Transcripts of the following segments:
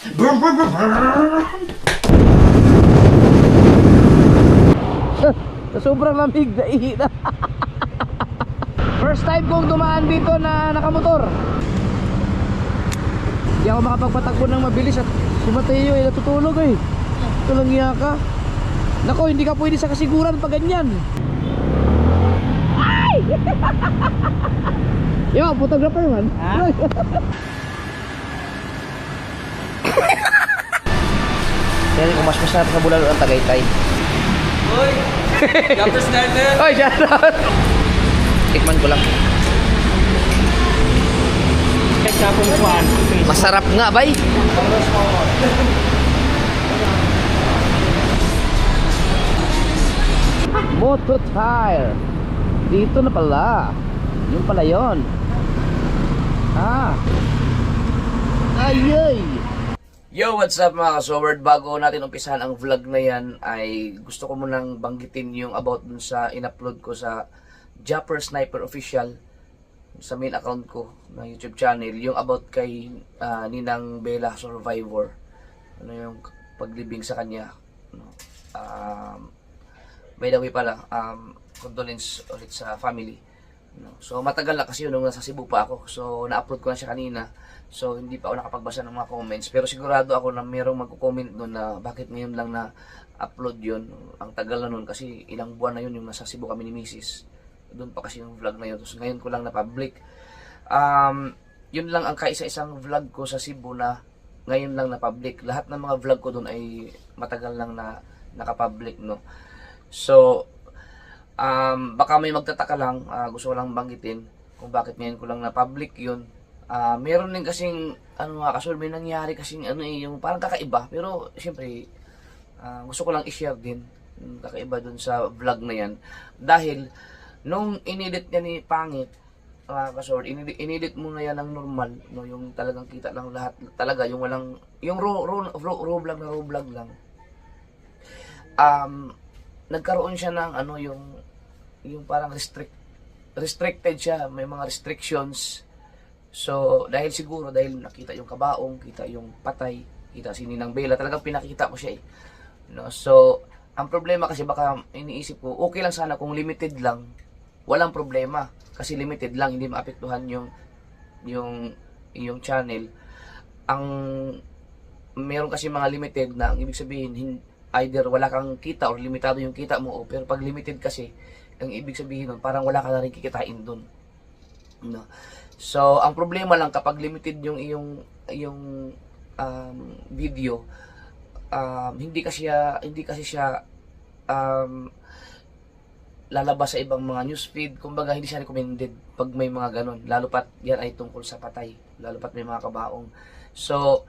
Sa sobrang lamig, naihi na. First time kong dumaan dito na nakamotor. Hindi ako makapagpatakbo ng mabilis at si Mateo ay natutulog eh. Ito lang iya ka. Nako, hindi ka pwede sa kasiguran pag ganyan. Ay! Yo, photographer man. Ha? Kaya kung mas masarap sa Bulalo ang Tagaytay. Hoy! Jumper sniper! Oy, shout out! Tikman ko lang. Masarap nga, bay. Moto tire. Dito na pala. Yung pala yun. Ayay. Yo, what's up mga kasoward? Bago natin umpisahan ang vlog na yan, ay gusto ko munang banggitin yung about dun sa in-upload ko sa Jumper Sniper Official sa main account ko na YouTube channel, yung about kay Ninang Bella Survivor, ano yung paglibing sa kanya, no? By the way pala, condolence ulit sa family, no? So matagal na kasi yun nung nasa Cebu pa ako, so na-upload ko na siya kanina, so hindi pa ako nakapagbasa ng mga comments, pero sigurado ako na mayroong magko-comment doon na bakit ngayon lang na upload yun. Ang tagal na nun kasi ilang buwan na yun yung nasa Cebu kami ni Mrs. Doon pa kasi yung vlog na yun. So, ngayon ko lang na-public. Yun lang ang kaisa-isang vlog ko sa Cebu na ngayon lang na-public. Lahat ng mga vlog ko doon ay matagal lang na naka-public, no? So, baka may magtataka lang. Gusto ko lang banggitin kung bakit ngayon ko lang na-public yun. Meron din kasing, mga kasul, may nangyari kasing, yung parang kakaiba. Pero, siyempre, gusto ko lang i-share din yung kakaiba doon sa vlog na yan. Dahil, nung inedit niya ni Pangit, kasord, inedit mo na yan ng normal, no, yung talagang kita lang lahat, talaga yung walang, yung raw vlog lang. Nagkaroon siya ng yung parang restricted siya, may mga restrictions. So, dahil nakita yung kabaong, kita yung patay, kita si Ninang Bella, talagang pinakita ko siya eh. No, so, ang problema kasi baka iniisip ko, okay lang sana kung limited lang, walang problema kasi limited lang, hindi maapektuhan yung channel. Ang meron kasi mga limited na ang ibig sabihin either wala kang kita or limitado yung kita mo, pero pag limited kasi ang ibig sabihin nun parang wala ka na rin kikitain dun, no? So ang problema lang kapag limited yung video, hindi kasi siya lalabas sa ibang mga newsfeed. Kumbaga hindi siya recommended pag may mga ganon, lalo pat yan ay tungkol sa patay, lalo pat may mga kabaong. So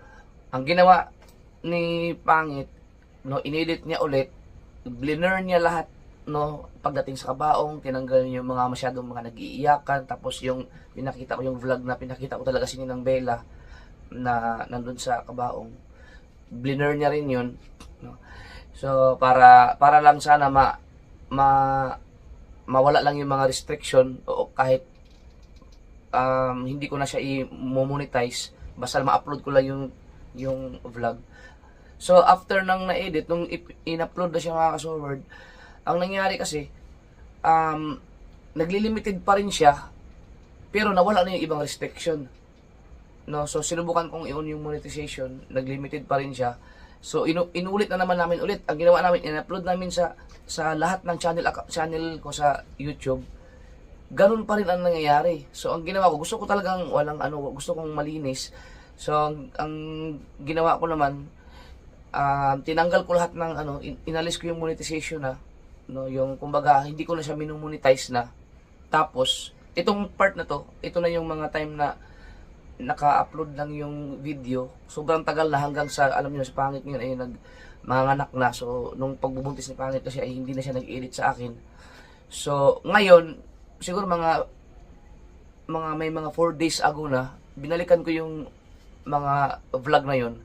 ang ginawa ni Pangit, no, inedit niya ulit, blur niya lahat, no, pagdating sa kabaong, tinanggal yung mga masyadong mga nag-iiyakan, tapos yung pinakita ko yung vlog na pinakita ko talaga si Ninang Bella na nandun sa kabaong, blur niya rin yun, no? So para lang sana mawala lang yung mga restriction, o kahit hindi ko na siya i-monetize, basta ma-upload ko lang yung vlog. So after nang na-edit, nung in-upload na siya mga kasoward, ang nangyari kasi nagli-limited pa rin siya, pero nawala na yung ibang restriction, no? So sinubukan kong i-on yung monetization, nag-limited pa rin siya. So inulit na naman namin ulit. Ang ginawa namin, in-upload namin sa lahat ng channel ko sa YouTube. Ganun pa rin ang nangyayari. So ang ginawa ko, gusto ko talagang gusto kong malinis. So ang ginawa ko naman, tinanggal ko lahat ng inalis ko yung monetization na, no, yung kumbaga hindi ko na siya minomonetize na. Tapos itong part na to, ito na yung mga time na naka-upload lang yung video. Sobrang tagal na hanggang sa, alam niyo, si Pangit ngayon ay manganak na. So nung pagbubuntis ni Pangit kasi ay hindi na siya nag-edit sa akin. So ngayon siguro may mga 4 days ago na binalikan ko yung mga vlog na yon.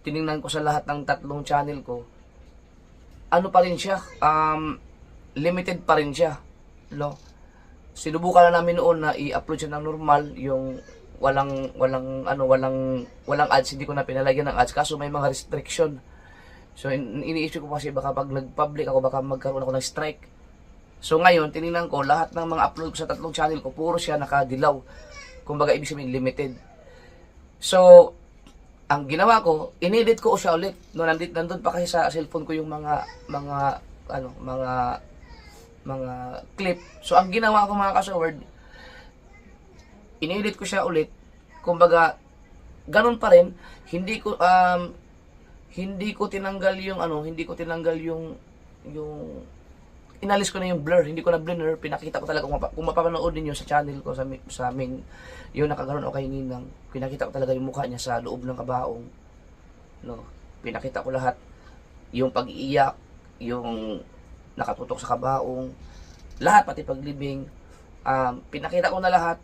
Tiningnan ko sa lahat ng 3 channel ko, pa rin siya, limited pa rin siya, no? Sinubukan na namin noon na i-upload siya ng normal, yung walang ads, hindi ko na pinalagyan ng ads kaso may mga restriction. So iniisip ko kasi baka pag nag-public ako baka magkaroon ako ng strike. So ngayon tiningnan ko lahat ng mga upload ko sa tatlong channel ko puro siya nakadilaw. Kumbaga ibig sabihin limited. So ang ginawa ko, inedit ko siya ulit. No, nandun pa kasi sa cellphone ko yung mga clip. So ang ginawa ko mga ka-Soward, inedit ko siya ulit. Kumbaga ganun pa rin, hindi ko tinanggal yung inalis ko na yung blur, hindi ko na blur, pinakita ko talaga kung mapapanood niyo sa channel ko sa main yung nakagaron o kay Ninang, pinakita ko talaga yung mukha niya sa loob ng kabaong. No, pinakita ko lahat, yung pag-iiyak, yung nakatutok sa kabaong, lahat pati paglibing, pinakita ko na lahat.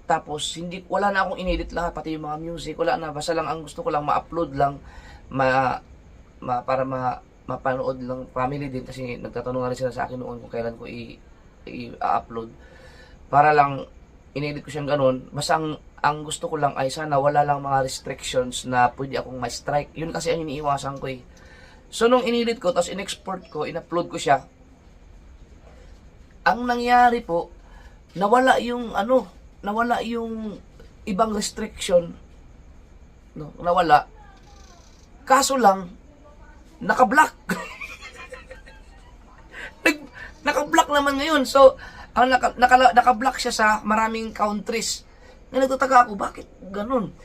Tapos wala na akong inedit lahat, pati yung mga music, wala na, basta lang ang gusto ko lang ma-upload lang para mapanood lang family din kasi nagtatanong na rin sila sa akin noon kung kailan ko i-upload. Para lang inedit ko siyang ganun. Basta ang gusto ko lang ay sana wala lang mga restrictions na pwede akong ma-strike. Yun kasi ang iniiwasan ko eh. So nung inedit ko, tapos in-export ko, in-upload ko siya, ang nangyari po, nawala yung ibang restriction. No, nawala. Kaso lang, naka-block. Naka-block naman ngayon. So, ang naka-block siya sa maraming countries. Na nagtataka ako, bakit ganun?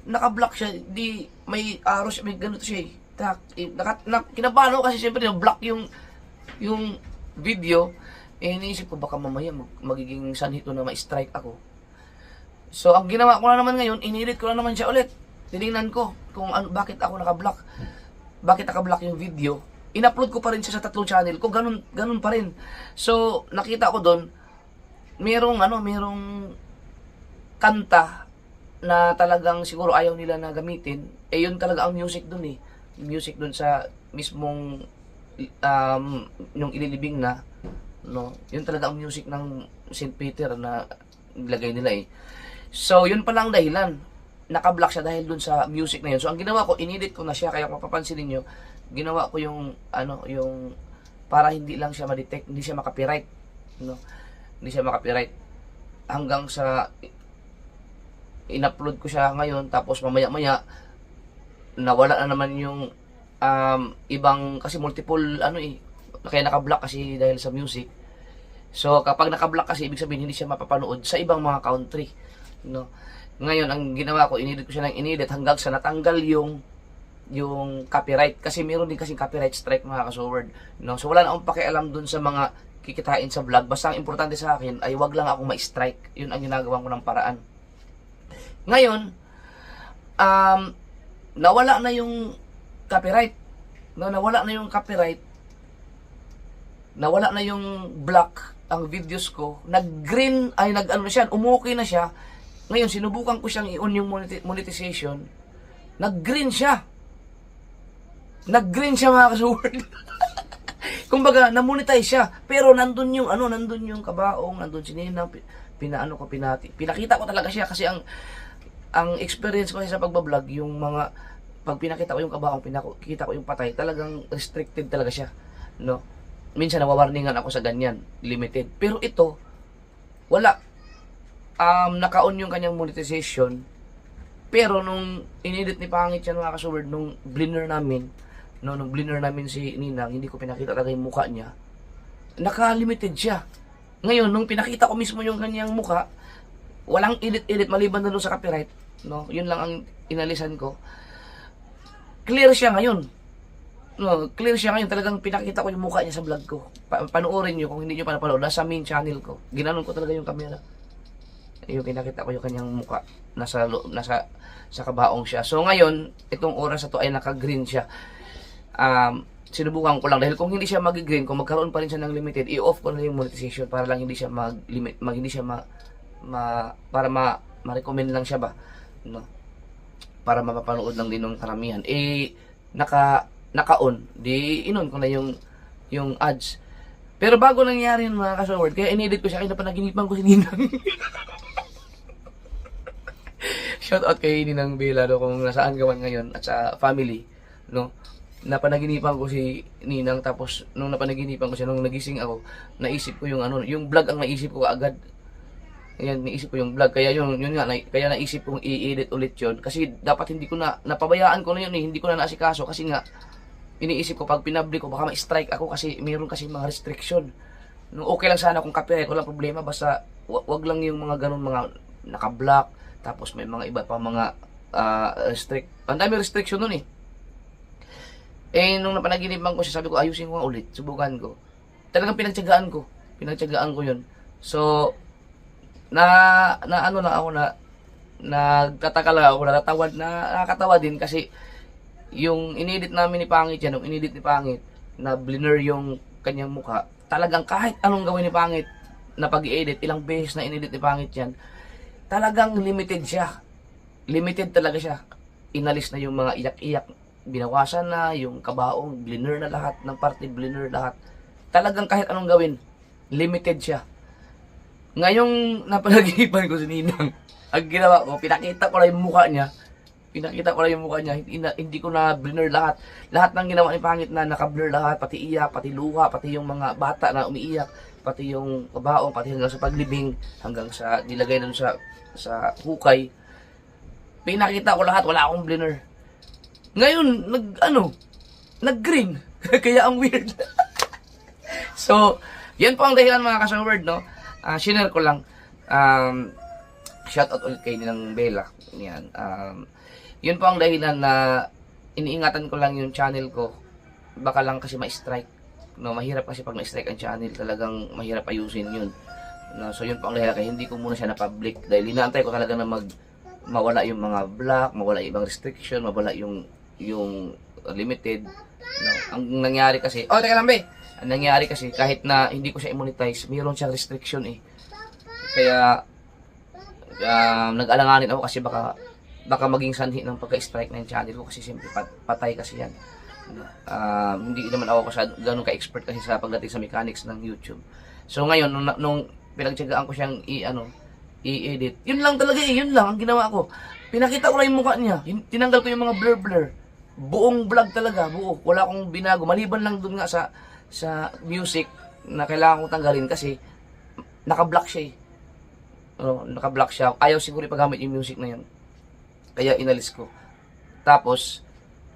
Naka-block siya, di may arrows, may ganito siya. Kinabahan ako kasi siyempre na-block yung video. Iniisip ko baka mamaya magiging sanhito na ma-strike ako. So, ang ginawa ko na naman ngayon, inilit ko na naman siya ulit. Tinignan ko kung bakit ako naka-block. Bakit naka-block yung video. In-upload ko pa rin siya sa tatlong channel ko, ganun pa rin. So, nakita ko doon, merong kanta na talagang siguro ayaw nila na gamitin. Yun talaga ang music doon eh. Music doon sa mismong yung ililibing na, no? Yun talaga ang music ng St. Peter na nilagay nila eh. So, yun pala ang dahilan. Naka-block siya dahil dun sa music na yun. So, ang ginawa ko, inedit ko na siya. Kaya kung mapapansin niyo, ginawa ko yung para hindi lang siya ma-detect, hindi siya makapiright. No? Hindi siya makapiright. Hanggang sa in-upload ko siya ngayon, tapos mamaya-maya, nawala na naman yung ibang, kasi multiple, kaya naka-block kasi dahil sa music. So, kapag naka-block kasi, ibig sabihin, hindi siya mapapanood sa ibang mga country. No? Ngayon, ang ginawa ko, inedit ko siya ng inedit hanggang sa natanggal yung copyright. Kasi meron din kasing copyright strike mga ka-Soward. No? So, wala na akong pakialam dun sa mga kikitain sa vlog. Basta ang importante sa akin ay wag lang akong ma-strike. Yun ang ginagawa ko ng paraan. Ngayon, nawala na yung copyright. No, nawala na yung copyright. Nawala na yung black ang videos ko. Nag-green, umukay na siya. Ngayon, sinubukan ko siyang i-on yung monetization. Nag-green siya. Nag-green siya mga ka-Soward. Kumbaga, na-monetize siya. Pero nandun yung kabaong, nandun si Ninang, pinakita ko talaga siya kasi ang experience ko sa pagbablog, yung mga, pag pinakita ko yung kabaong, pinakita ko yung patay, talagang restricted talaga siya. No? Minsan nawawarningan ako sa ganyan, limited. Pero ito, wala. Naka-on yung kanyang monetization. Pero nung inedit ni Pangit yan mga ka-Soward, nung blender namin si Ninang, hindi ko pinakita talaga yung mukha niya. Naka-limited siya. Ngayon, nung pinakita ko mismo yung kanyang mukha, walang edit maliban na doon sa copyright. No? Yun lang ang inalisan ko. Clear siya ngayon. No, clear siya ngayon. Talagang pinakita ko yung mukha niya sa vlog ko. Panoorin nyo kung hindi nyo pa napanood. Nasa main channel ko. Ginanon ko talaga yung camera. Yung pinakita ko yung kanyang mukha. Nasa kabaong siya. So ngayon, itong oras na to ay naka-green siya. Sinubukan ko lang. Dahil kung hindi siya mag-green, kung magkaroon pa rin siya ng limited, i-off ko na yung monetization para lang hindi siya mag-limit. Hindi siya para ma-recommend lang siya ba. No? Para mapapanood lang din ng karamihan. Naka-on. Di inon ko na yung ads. Pero bago nangyari yun mga ka-Soward, kaya inedit ko siya, kaya napanaginipan ko si Ninang. shout out kay Ninang Bella, no, kung nasaan ka man ngayon at sa family, no. Napanaginipan ko si Ninang, tapos nung napanaginipan ko siya, nung nagising ako, naisip ko yung ano, yung vlog ang naisip ko agad. Ayan, naisip ko yung vlog. Kaya yun nga, kaya naisip kong i-edit ulit yun. Kasi dapat hindi ko na, napabayaan ko na yun eh, hindi ko na naasikaso. Kasi nga, iniisip ko pag pinablik ko, baka ma-strike ako kasi mayroon kasi mga restriction. No, okay lang sana kung copyright, walang problema. Basta, wag lang yung mga ganun, mga naka-block. Tapos may mga iba pa mga ang dami restriction nun eh. Eh, nung napanaginipan ko siya, sabi ko, ayusin ko nga ulit, subukan ko. Talagang pinagtyagaan ko yun. So, nagtataka lang ako, nakakatawa din kasi yung inedit namin ni Pangit yan, yung inedit ni Pangit, na blur yung kanyang mukha, talagang kahit anong gawin ni Pangit na pag-i-edit, ilang beses na inedit ni Pangit yan, talagang limited siya. Limited talaga siya. Inalis na yung mga iyak-iyak, binawasan na, yung kabaong, blur na lahat, ng parte blur lahat. Talagang kahit anong gawin, limited siya. Ngayong napanaginipan ko si Ninang, ang ginawa ko, pinakita ko lang yung mukha niya, hindi ko na blur lahat. Lahat ng ginawa ni Pangit na naka-blur lahat, pati iyak, pati luha, pati yung mga bata na umiiyak, pati yung kabaong, pati hanggang sa paglibing, hanggang sa nilagay na sa hukay. Pinakita ko lahat, wala akong blur. Ngayon, nag-green. Kaya ang weird. So, yan po ang dahilan mga ka-Showword, no? Share ko lang. Shout out ulit kay Ninang Bella. Yan. Yun po ang dahilan na iniingatan ko lang yung channel ko. Baka lang kasi ma-strike. No, mahirap kasi pag ma-strike ang channel, talagang mahirap ayusin yun. No, so yun po ang dahilan kaya hindi ko muna siya na-public dahil inaantay ko talaga na mawala yung mga block, mawala yung ibang restriction, mawala yung limited. No, ang nangyari kasi, teka lang be. Ang nangyari kasi kahit na hindi ko siya i-monetize, mayroon siyang restriction eh. Kaya nag-alanganin ako kasi baka maging sanhi ng pagka-strike ng channel ko kasi siyempre patay kasi yan. Hindi naman ako ganun ka-expert kasi sa pagdating sa mechanics ng YouTube. So ngayon nung pinagtiyagaan ko siyang i-edit, yun lang talaga yun lang ang ginawa ko. Pinakita ko lang yung mukha niya, tinanggal ko yung mga blur. Buong vlog talaga, buo. Wala akong binago. Maliban lang dun nga sa music na kailangan kong tanggalin kasi naka-block siya eh. Naka-block siya. Ayaw siguro ipagamit yung music na yun. Kaya inalis ko. Tapos,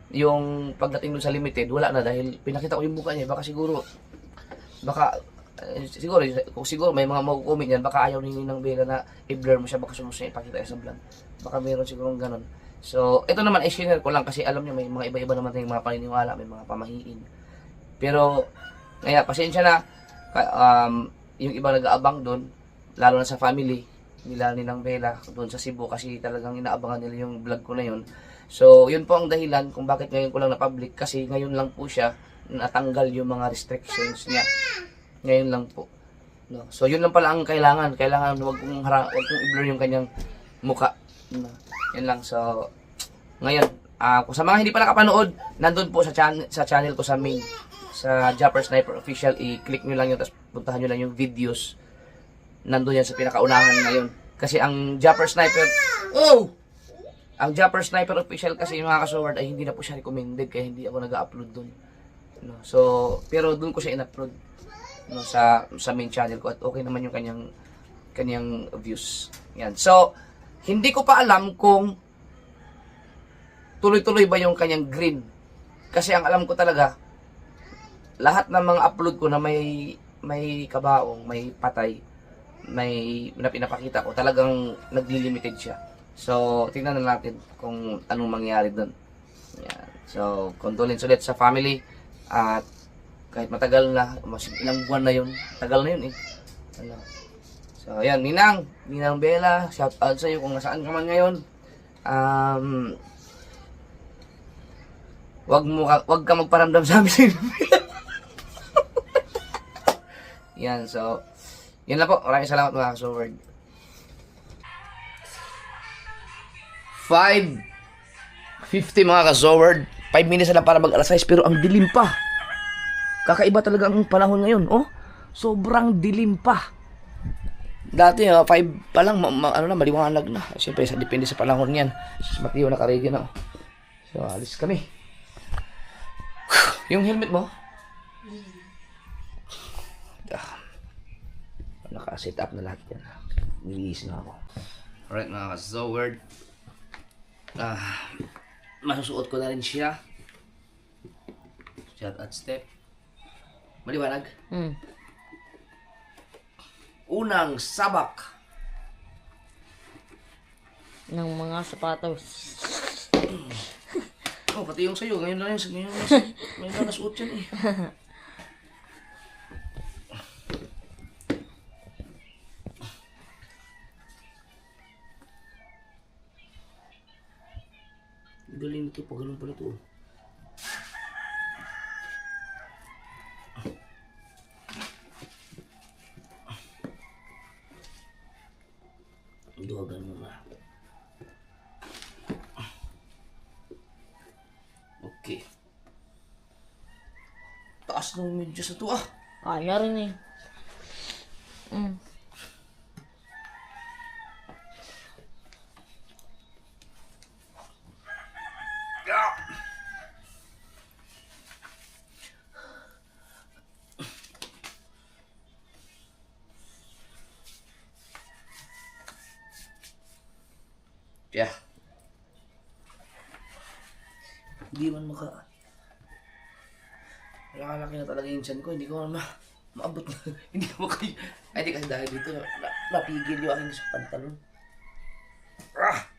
yung pagdating dun sa limited, wala na dahil pinakita ko yung mukha niya. Baka siguro may mga mag-comment yan. Baka ayaw ni Ninang Bella na i-blur mo siya. Baka sumus niya ipakita sa vlog. Baka meron siguro ganun. So, ito naman ay share ko lang kasi alam niyo may mga iba-iba naman tayong mga paniniwala, may mga pamahiin. Pero, kaya pasensya na, yung iba nag-aabang doon, lalo na sa family nila Ninang Bella, doon sa Cebu kasi talagang inaabangan nila yung vlog ko na yun. So, yun po ang dahilan kung bakit ngayon ko lang na-public kasi ngayon lang po siya natanggal yung mga restrictions niya. Ngayon lang po. No? So, yun lang pala ang kailangan. Kailangan wag kong i-blur yung kanyang mukha. No? Yan lang. So, ngayon, kung sa mga hindi pa nakapanood, nandun po sa channel ko sa main, sa Japper Sniper Official, i-click nyo lang yun, tapos puntahan nyo lang yung videos. Nandun yan sa pinakaunahan ngayon. Kasi ang Japper Sniper, ang Japper Sniper Official kasi yung mga ka-Showword ay hindi na po siya recommended, kaya hindi ako nag-upload dun. No? So, pero dun ko siya in-upload, no, sa main channel ko at okay naman yung kanyang views. Yan. So, hindi ko pa alam kung tuloy-tuloy ba yung kanyang green. Kasi ang alam ko talaga, lahat ng mga upload ko na may kabaong, may patay, may pinapakita ko, talagang nagli-limited siya. So, tingnan na natin kung anong mangyari doon. Yan. So, condolence ulit sa family. At kahit matagal na, mas ilang buwan na yun, tagal na yun eh. So, ayan, Ninang Bella, shout out sa iyo kung nasaan ka man ngayon. Wag ka magparamdam sa amin. Yan, so, yun lang po. Maraming salamat mga ka-Showword. 5:50 mga ka-Showword. 5 minutes na lang para mag-alas 6 pero ang dilim pa. Kakaiba talaga ang panahon ngayon, oh. Sobrang dilim pa. Dati, 5 pa lang, ano na, maliwanag na. Siyempre, depende sa panahon yan. Si Mateo, naka-ready na. So, alis kami. Yung helmet mo? Naka-set up na lahat yan. Nililis na ako. Alright, mga ka-Zoward. Masusuot ko na rin siya. Shot at step. Maliwanag? Unang sabak ng mga sapatos. Oh, pati yung sa'yo. Ngayon lang nasuot yan eh. Galing ito. Pag ganun pala ito. Duwagan mo na. Okay. Taas ng medyas na ito ah. Kaya rin eh. Yeah. Hindi man Nakalaki na talaga yung tiyan ko. Hindi ko maabot na. Hindi ko makayo. Ay, di kasi dahil dito. Napigil yung aking pantalon. Ah!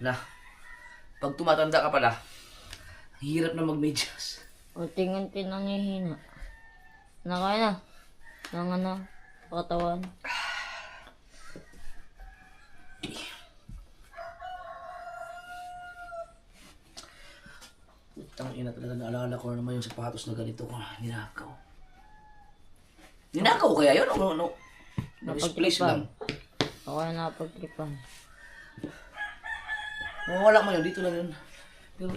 Na, pag tumatanda ka pala, hirap na magmedyas. Unti-unti nangihina. Nakaya na. Ng ano, katawan. Putang ina talaga, naalala ko na naman yung sapatos na ganito ko. Ninakaw. Ninakaw kaya yun? No. Misplace lang. Ako na napagtripan. Mawala mo yun, dito lang yun. Pero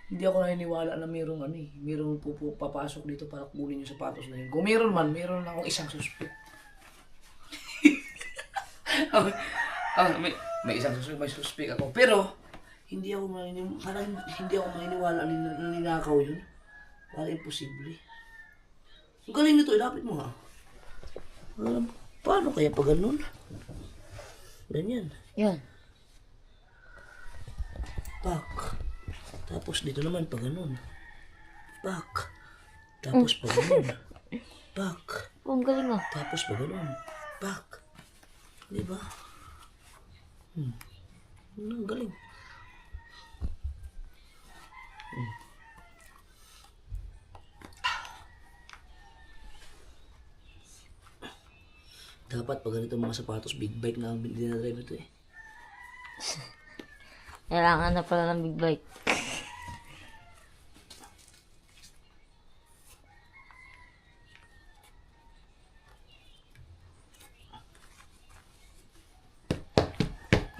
hindi ako naniniwala na mayroong papasok dito para kunin yung sapatos na yun. Kung mayroon man, mayroon akong isang suspect. may isang suspect, may suspect ako. Pero, hindi ako maniniwala na ninakaw yun. Parang imposible. Ang galing nito, ilapit mo ha. Paano kaya pag ganun? Ganyan. Yan. Pak. Tapos dito naman pag ganun. Pak. Tapos pag ganun. Pak. Ang galing ah. Tapos pag ganun. Pak. Diba? Ang galing. Dapat pag ganito mga sapatos, big bike na ang dinadrive ito eh. Kailangan na pala ng big bike.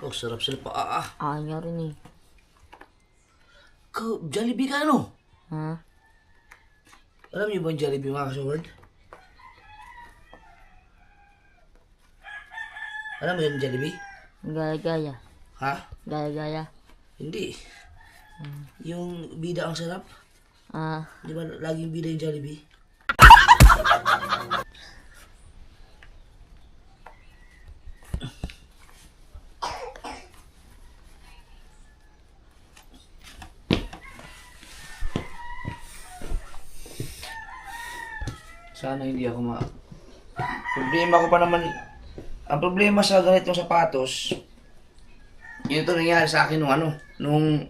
Oh, sarap sila pa. Kaya rin eh. Jollibee ka ano? Ha? Alam niyo ba yung Jollibee mga kasaward? Alam mo yung Jollibee? Gaya-gaya. Ha? Gaya-gaya. Hindi. Yung bida ang sarap. Di ba laging bida yung Jollibee? Sana hindi ako Problema ko pa naman. Ang problema sa ganitong sapatos, yun ito nangyari sa akin nung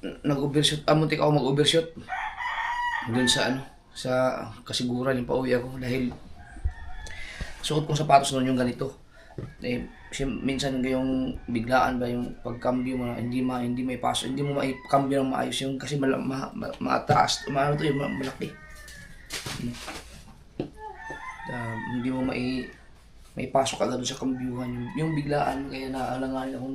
nag-overshoot, muntik ako mag-overshoot dun sa kasiguran yung pauwi ako dahil suot kong sapatos noon yung ganito. Minsan yung biglaan ba yung pagkambyo mo na hindi may paso, hindi mo maikambyo ng maayos yung kasi mataas, malaki. Hindi mo may pasok agad sa kambyuhan yung biglaan kaya naalanganin ako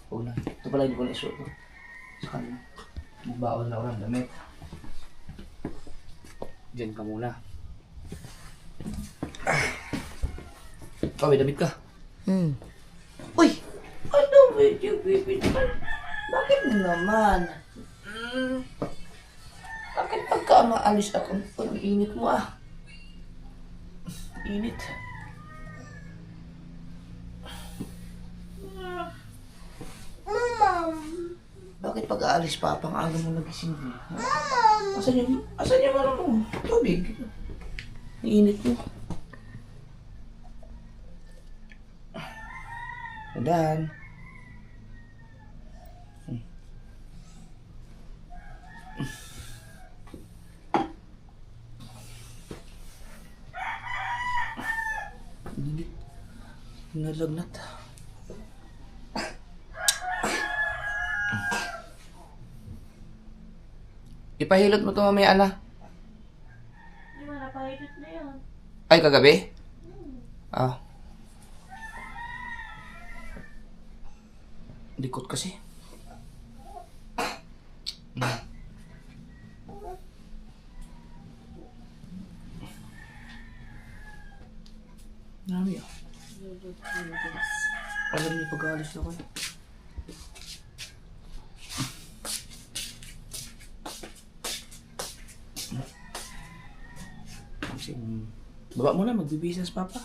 Huwag na. Ito pala hindi ko na isuot. Sa kanila. Magbaon na ako ng damit. Diyan ka muna. Ikaw, may damit ka. Uy! Ano medyo baby naman? Bakit naman? Bakit pagka maalis ako? Ang init mo ah. Init. Bakit pag aalis pa, pang aga mo nagising mo? Asan yung ano mo? Tubig. Ang init mo. Dan. Init. Nalagnat. Ipahilot mo to mamaya, Ana. Di ba, napahilot na yun. Ay, kagabi? Ah. Likot kasi. Nami ah. Alam niyo pag-aalis na ko. Baba mo na, magbibihis na si Papa.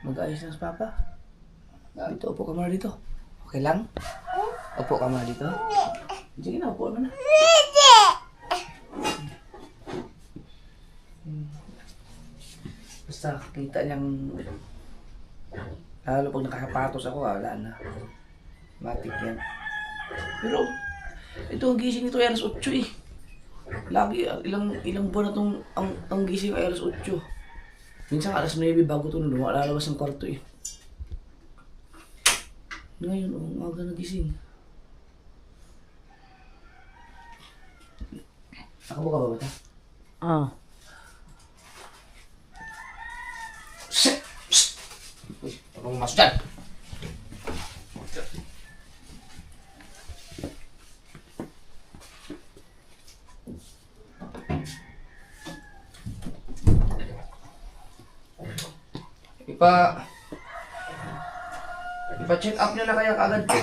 Mag-ayos na si Papa. Dito, upo ka muna dito. Okay lang? Upo ka muna dito. Sige na, upo na. Basta kita niyang... Lalo pag nakasapatos ako, wala na. Matik yan. Pero, ito ang gising nito ay alas 8 eh. Lagi, ilang buwan na itong ang gising ay alas 8. Minsan alas 9 bago ito lumalabas ng kwarto eh. Ngayon, ang aga nagising. Nakabo ka ba ba ta? Ah. Shit! Shit! Uy, huwag mong masok dyan! Ipa-check up nyo na kaya kaagad po.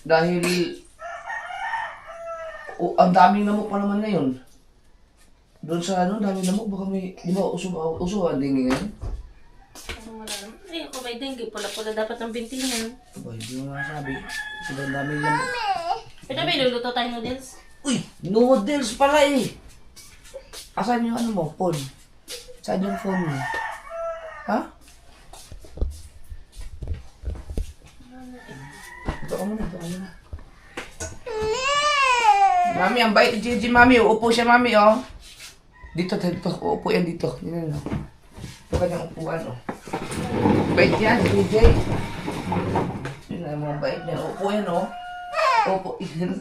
Dahil ang daming lamok pa naman ngayon. Doon sa daming lamok, baka may, di ba, uso ang dingi ngayon? Ano wala naman. Eh, kung may dengue, pula-pula dapat ang binti niyan. Aba, hindi mo masabi. Kasi ang daming lamok. Pwede ba iluluto tayo noodles? Uy, noodles pala eh! Asan yung ano mo, phone? Saan yung phone mo? Ha? Ito ka muna, ito ka muna. Mami, ang bait ni Gigi, Mami. Uupo siya, Mami, oh. Dito. Uupo yan dito. Yan, oh. Ito kanyang upuan, oh. Bait yan, Gigi. Yun ang mga bait niya. Uupo yan, oh. Uupo. Yan,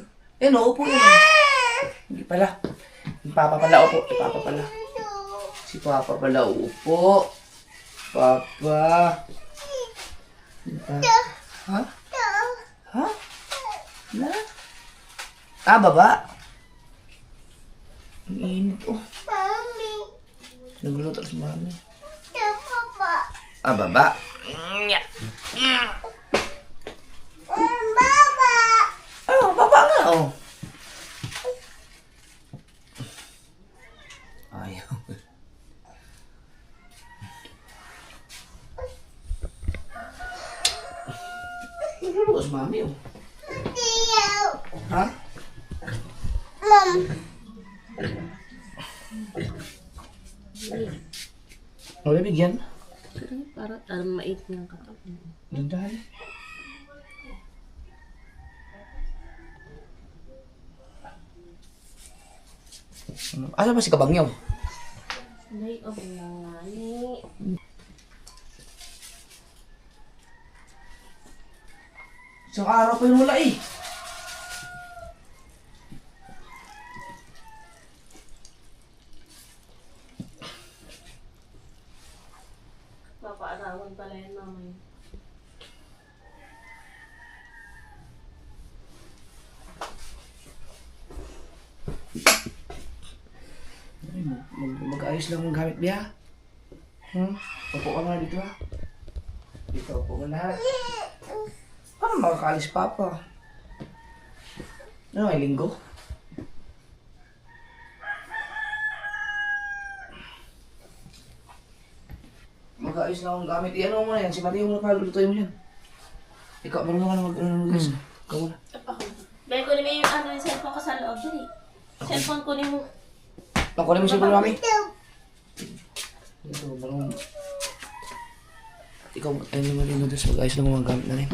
oh. Uupo yan, oh. Hindi pala. Si Papa pala, upo. Si Papa pala. Si Papa pala, upo. Papa. Ha? Ha? Na? Ah, baba. Ang init, oh. Nagluluto si Mami. Ah, baba. Oh, baba nga, oh. Ayaw. Nagluluto si Mami, oh. Ha? Wala bigyan. Para mait ng katawan. Dandahan. Asa ba si Kabangyaw? Day of nangani. Isang araw pa yung wala eh. Papaarawan pala yan mamay. Ayos lang mong gamit niya. Upo ka nga dito ha. Dito, upo ka na. Paano makakaalis papa? Ano, may linggo? Mag-aayos lang akong gamit. Ano mo na yan? Si Mateo mo na palulutuin mo yan. Ikaw, marunong ka na mag-ano-ano-ano. Ikaw muna. Dahil kunin mo yung yung cellphone ko sa loob dyan eh. Cellphone kunin mo. Kunin mo siya po namin. Ito, marunong. Ikaw, ayun naman din doon. Mag-aayos lang mga gamit na rin.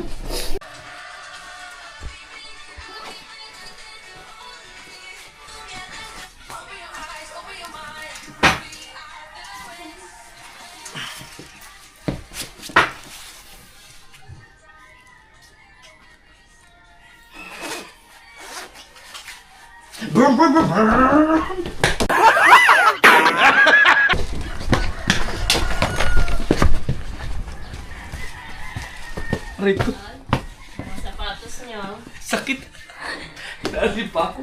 Rico, Mga sapatos niyo. sakit. Dali pa ako.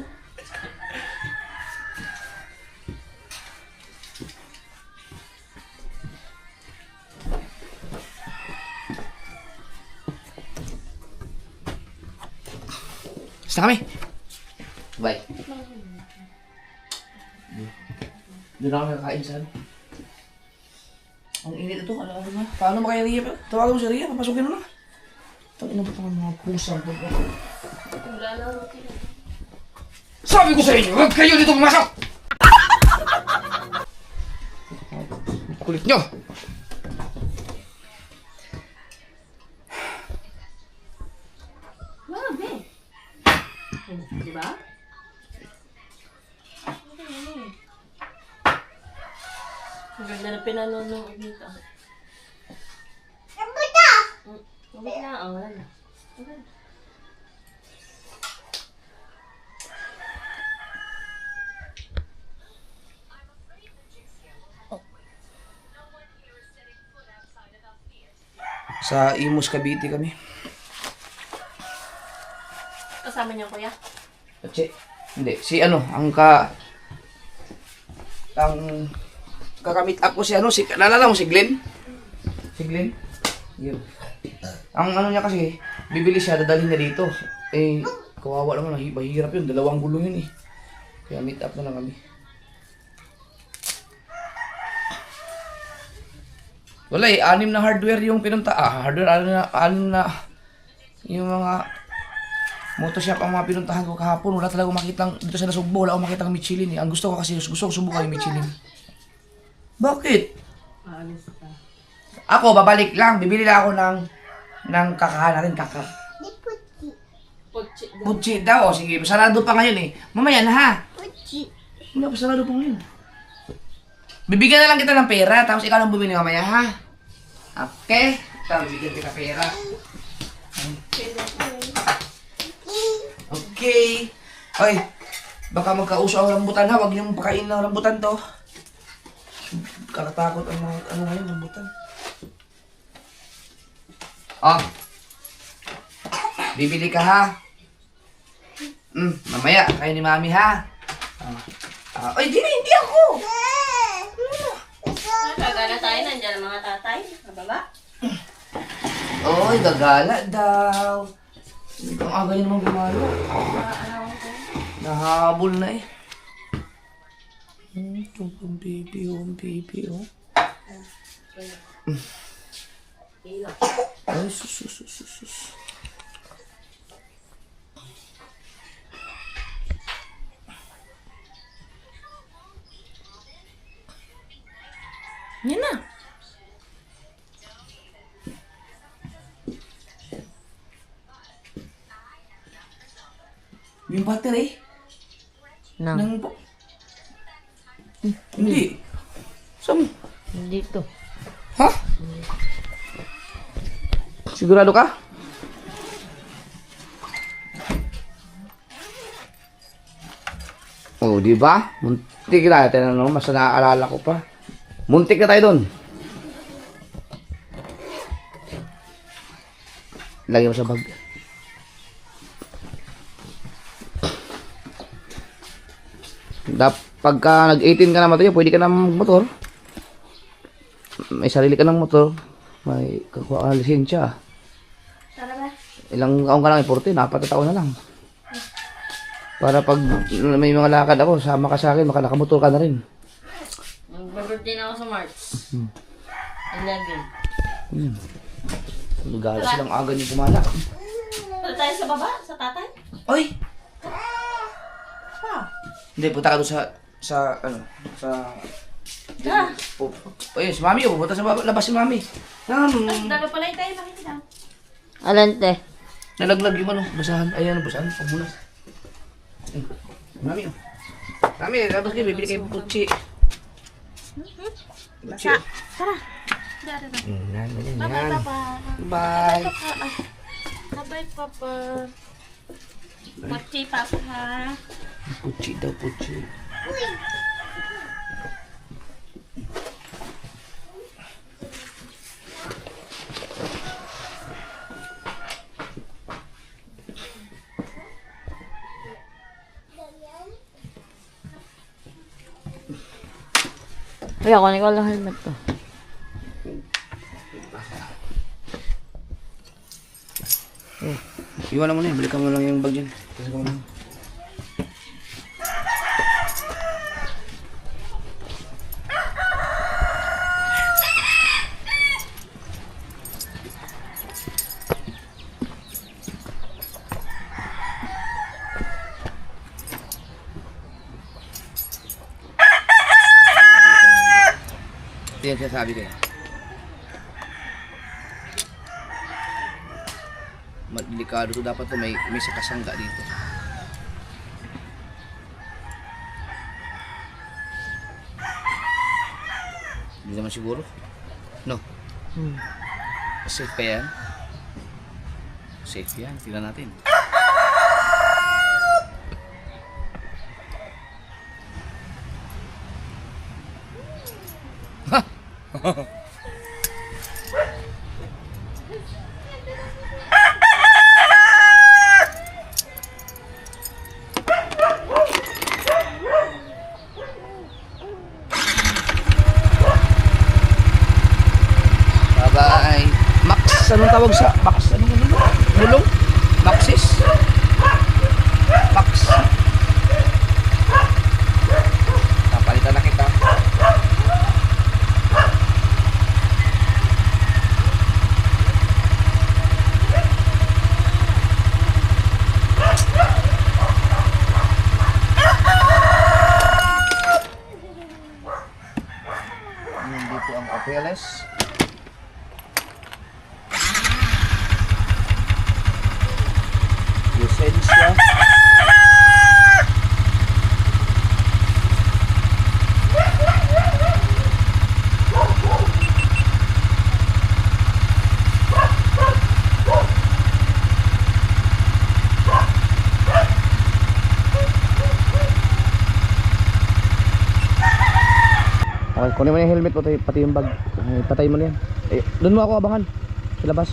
Basta kami. Bye. Doon na kami kakain sa ano. Ang init ito. Ano ba? Paano ba kaya Ria? Tawagan mo si Ria. Papasukin mo na. Tangin na ba ito mga pusang po? Wala na routine. Sabi ko sa inyo, huwag kayo dito pumasok! Kulit nyo! Grabe. Di ba? Ang ganda na pinanonood dito. Wala na, wala na. Okay. Sa Imus, Cavite kami. Kasama niyo, kuya? Hindi, si ano, ang kakamit up ko si ano, naalala mo si Glenn? Si Glenn? Yun. Ang ano niya kasi, bibili siya, dadalhin niya dito. Eh, kawawa naman, mahirap yun, 2 gulong yun eh. Kaya meet up na lang kami. Wala eh, 6 na hardware yung pinunta. Hardware, 6 na yung mga motoshop ang mga pinuntahan ko kahapon. Wala talaga makitang, dito sa Nasugbo, wala akong makitang Michelin eh. Ang gusto ko kasi, gusto ko subukan yung Michelin. Bakit? Ako, babalik lang. Bibili lang ako ng kakahan natin, kaka. Putsi daw. O, sige, sarado pa ngayon eh. Mamaya na ha. Hindi pa sarado pa ngayon. Bibigyan na lang kita ng pera, tapos ikaw lang bumili mamaya ha. Okay? Tapos bibigyan kita pera. Okay. Ay, baka magkauso ang rambutan ha. Huwag niyong pakain ng rambutan to. Kakatakot ang mga ano ngayon, rambutan. Oh. Bibili ka ha. Mamaya, kayo ni mami ha. Ay, hindi ako. Gagala tayo, nandiyan ang mga tatay. Nababa? Oy, gagala daw. Ang aga niya naman gumalo. Nahabol na eh. Ang baby, oh. Ay, sus. Yan na. Yung battery? Nang. Hindi. Saan? Dito. Ha? Sigurado ka? Oh, di ba? Muntik na tayo na, mas naaalala ko pa. Muntik na tayo doon. Lagyan mo sa bag. Pagka nag-18 ka na matayo, pwede ka na magmotor. May sarili ka ng motor. May kakuha ka ng lisensya. Sana ba? Ilang taon ka lang, 14, 4 na taon na lang. Para pag may mga lakad ako, sama ka sa akin, makalakamotor ka na rin. Mag-birthday na ako sa March. 11. Nagala silang aga niyo pumala. Punta tayo sa baba? Sa tatay? Oy! Pa. Hindi, punta ka doon sa Ayun, si Mami, pupunta sa labas si Mami. Dalo pala yung tayo nakikita. Alante. Nalaglag yung ano, basahan. Ayan, basahan, pagbulas. Mami, oh. Mami, labas kayo, bibili kayo putsi. Putsi. Tara. Dara na. Yan. Bye-bye, Papa. Bye. Bye-bye, Papa. Putsi, Papa. Putsi daw, putsi. Ay, ako na lang helmet ko. Iwan mo na yun, balikan mo lang yung bag dyan. Kasi ko lang. Yan siya sabi kayo. Delikado to, dapat to may sakasangga dito. Hindi naman siguro. No. Safe pa yan? Safe yan. Tingnan natin. Bye-bye. Max, anong tawag sa Max? Anong bulong? Maxis? Max. Napalitan na kita. Dito ang papeles. Lisensya. Okay, kunin mo na yung helmet, pati yung bag. Patay mo na yan. Eh, doon mo ako abangan. Sa labas.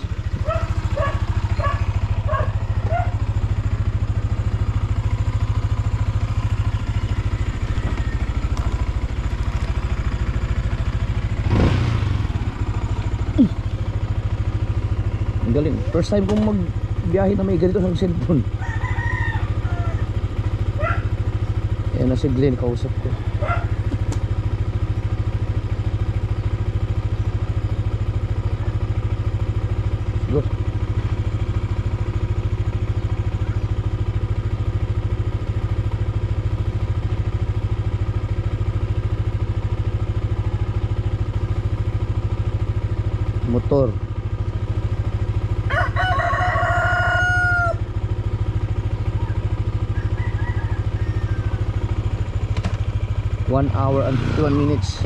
Ang galing. First time kong magbiyahe na may ganito sa cellphone. Ayan na si Glenn, kausap ko. Go. Motor. One hour and 51 minutes.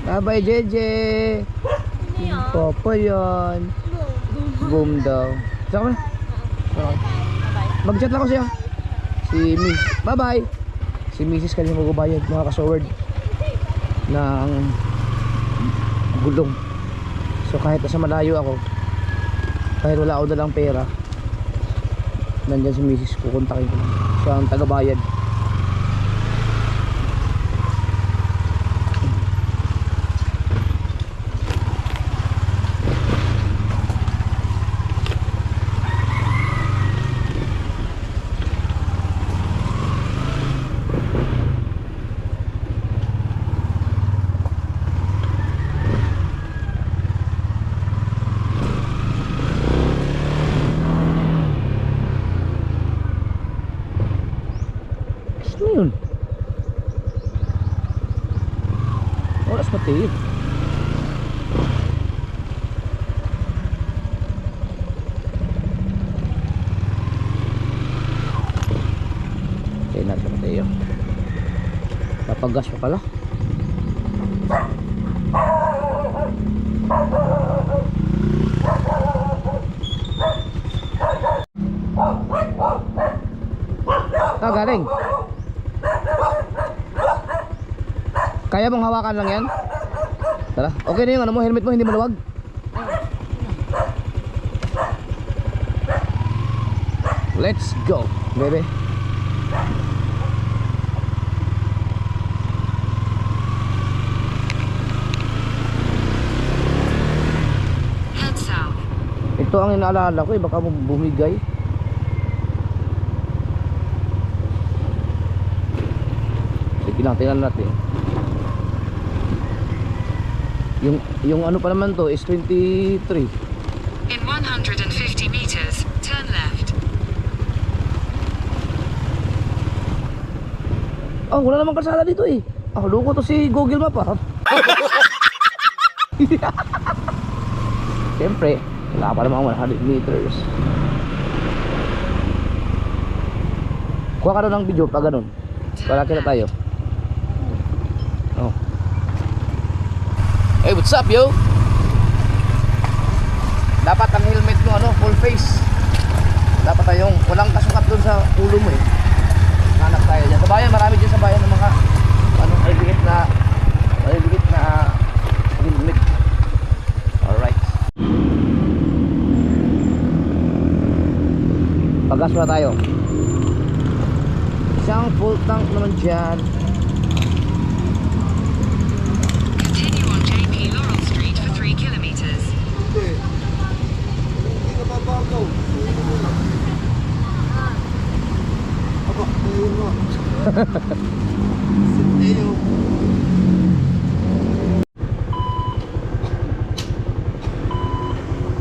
Bye-bye, JJ. Papa yan. Boom daw. Saka mo na. Mag-chat lang ko siya. Si Miss. Bye-bye. Si Mrs. kanina magbabayad mga kasoward ng gulong. So kahit nasa malayo ako, Kahit wala ako dalang pera, nandyan si misis ko, kontakin ko lang. Siya ang tagabayad. Ano yun? Oras pati yun. Okay na siya pati yun. Papagas pa pala. Ah, galing. Kaya mong hawakan lang yan? Tara, okay na yung ano mo, helmet mo, hindi maluwag. Let's go, baby. Head south. Ito ang inaalala ko, baka mo bumigay. Sige lang, tingnan natin. Yung ano pa naman to is 23. In 150 meters, turn left. Oh, wala namang kalsada dito eh. Ah, loko to si Google Map ah. Siyempre, wala pa namang 100 meters. Kuha ka doon ng video pa ganun. Wala kita tayo. Oh. Hey, what's up, yo? Dapat ang helmet mo ano, full face. Dapat tayong walang kasukat doon sa ulo mo eh. Hanap tayo dyan. Sa bayan, marami dyan sa bayan ng mga ano, maliliit na helmet. Alright. Pagas na tayo. Isang full tank naman dyan. Continue on JP Laurel Street for 3 kilometers.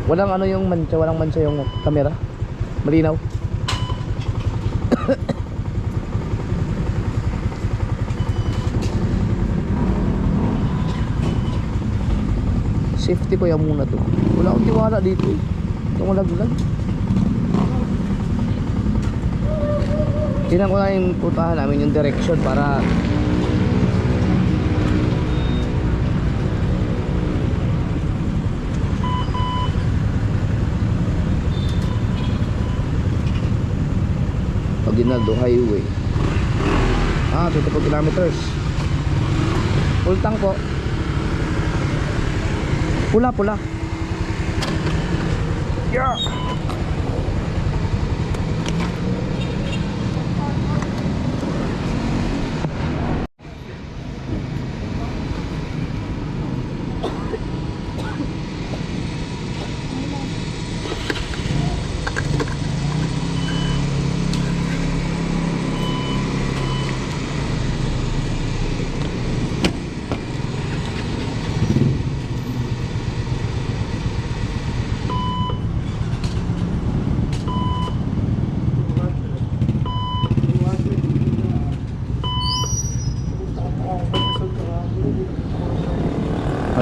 Walang ano yung mancha, walang mancha yung camera. Malinaw. Safety pa yan muna to. Wala akong tiwala dito eh. Itong malaglag. Tingnan ko na yung putahan namin yung direction para Aguinaldo Highway. 24 kilometers. Full tank po. Pula. Yeah.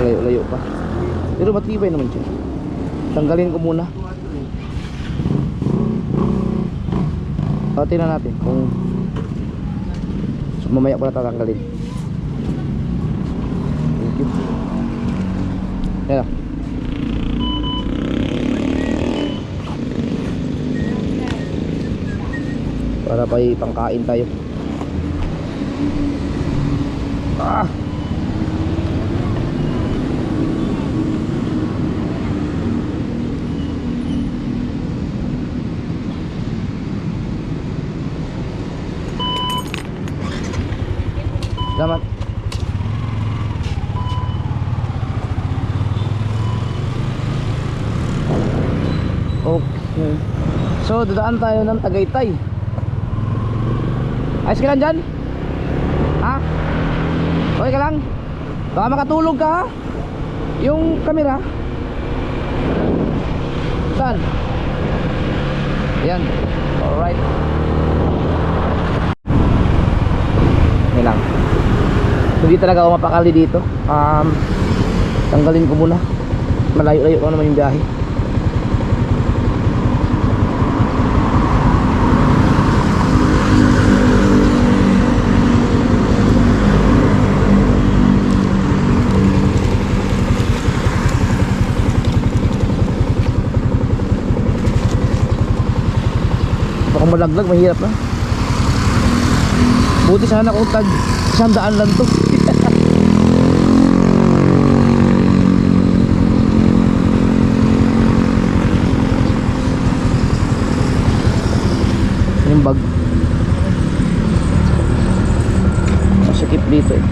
Layo pa. Pero matibay naman siya. Tanggalin ko muna. Tingnan natin kung mamaya ko na tatanggalin. Thank you. Yan na. Para pa pangkain tayo. Ah! Okay. So, dadaan tayo ng Tagaytay. Ayos ka lang dyan? Ha? Okay ka lang? Baka makatulog ka ha? Yung camera. Saan? Ayan. Alright. Yan lang. Hindi talaga ako mapakali dito. Tanggalin ko muna. Malayo-layo ko naman yung biyahe. Baka malaglag, mahirap na. Buti sana kung tag 100 lang to. Yung bag masikip dito eh.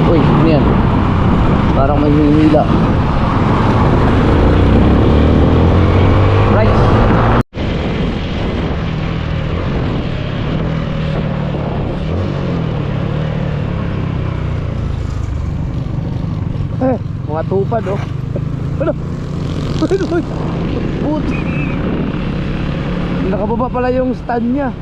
Uy, ano yan? Parang may hinihila. Right. Mga tupad oh. Ano? Uy, buti. Nakababa pala yung stand niya.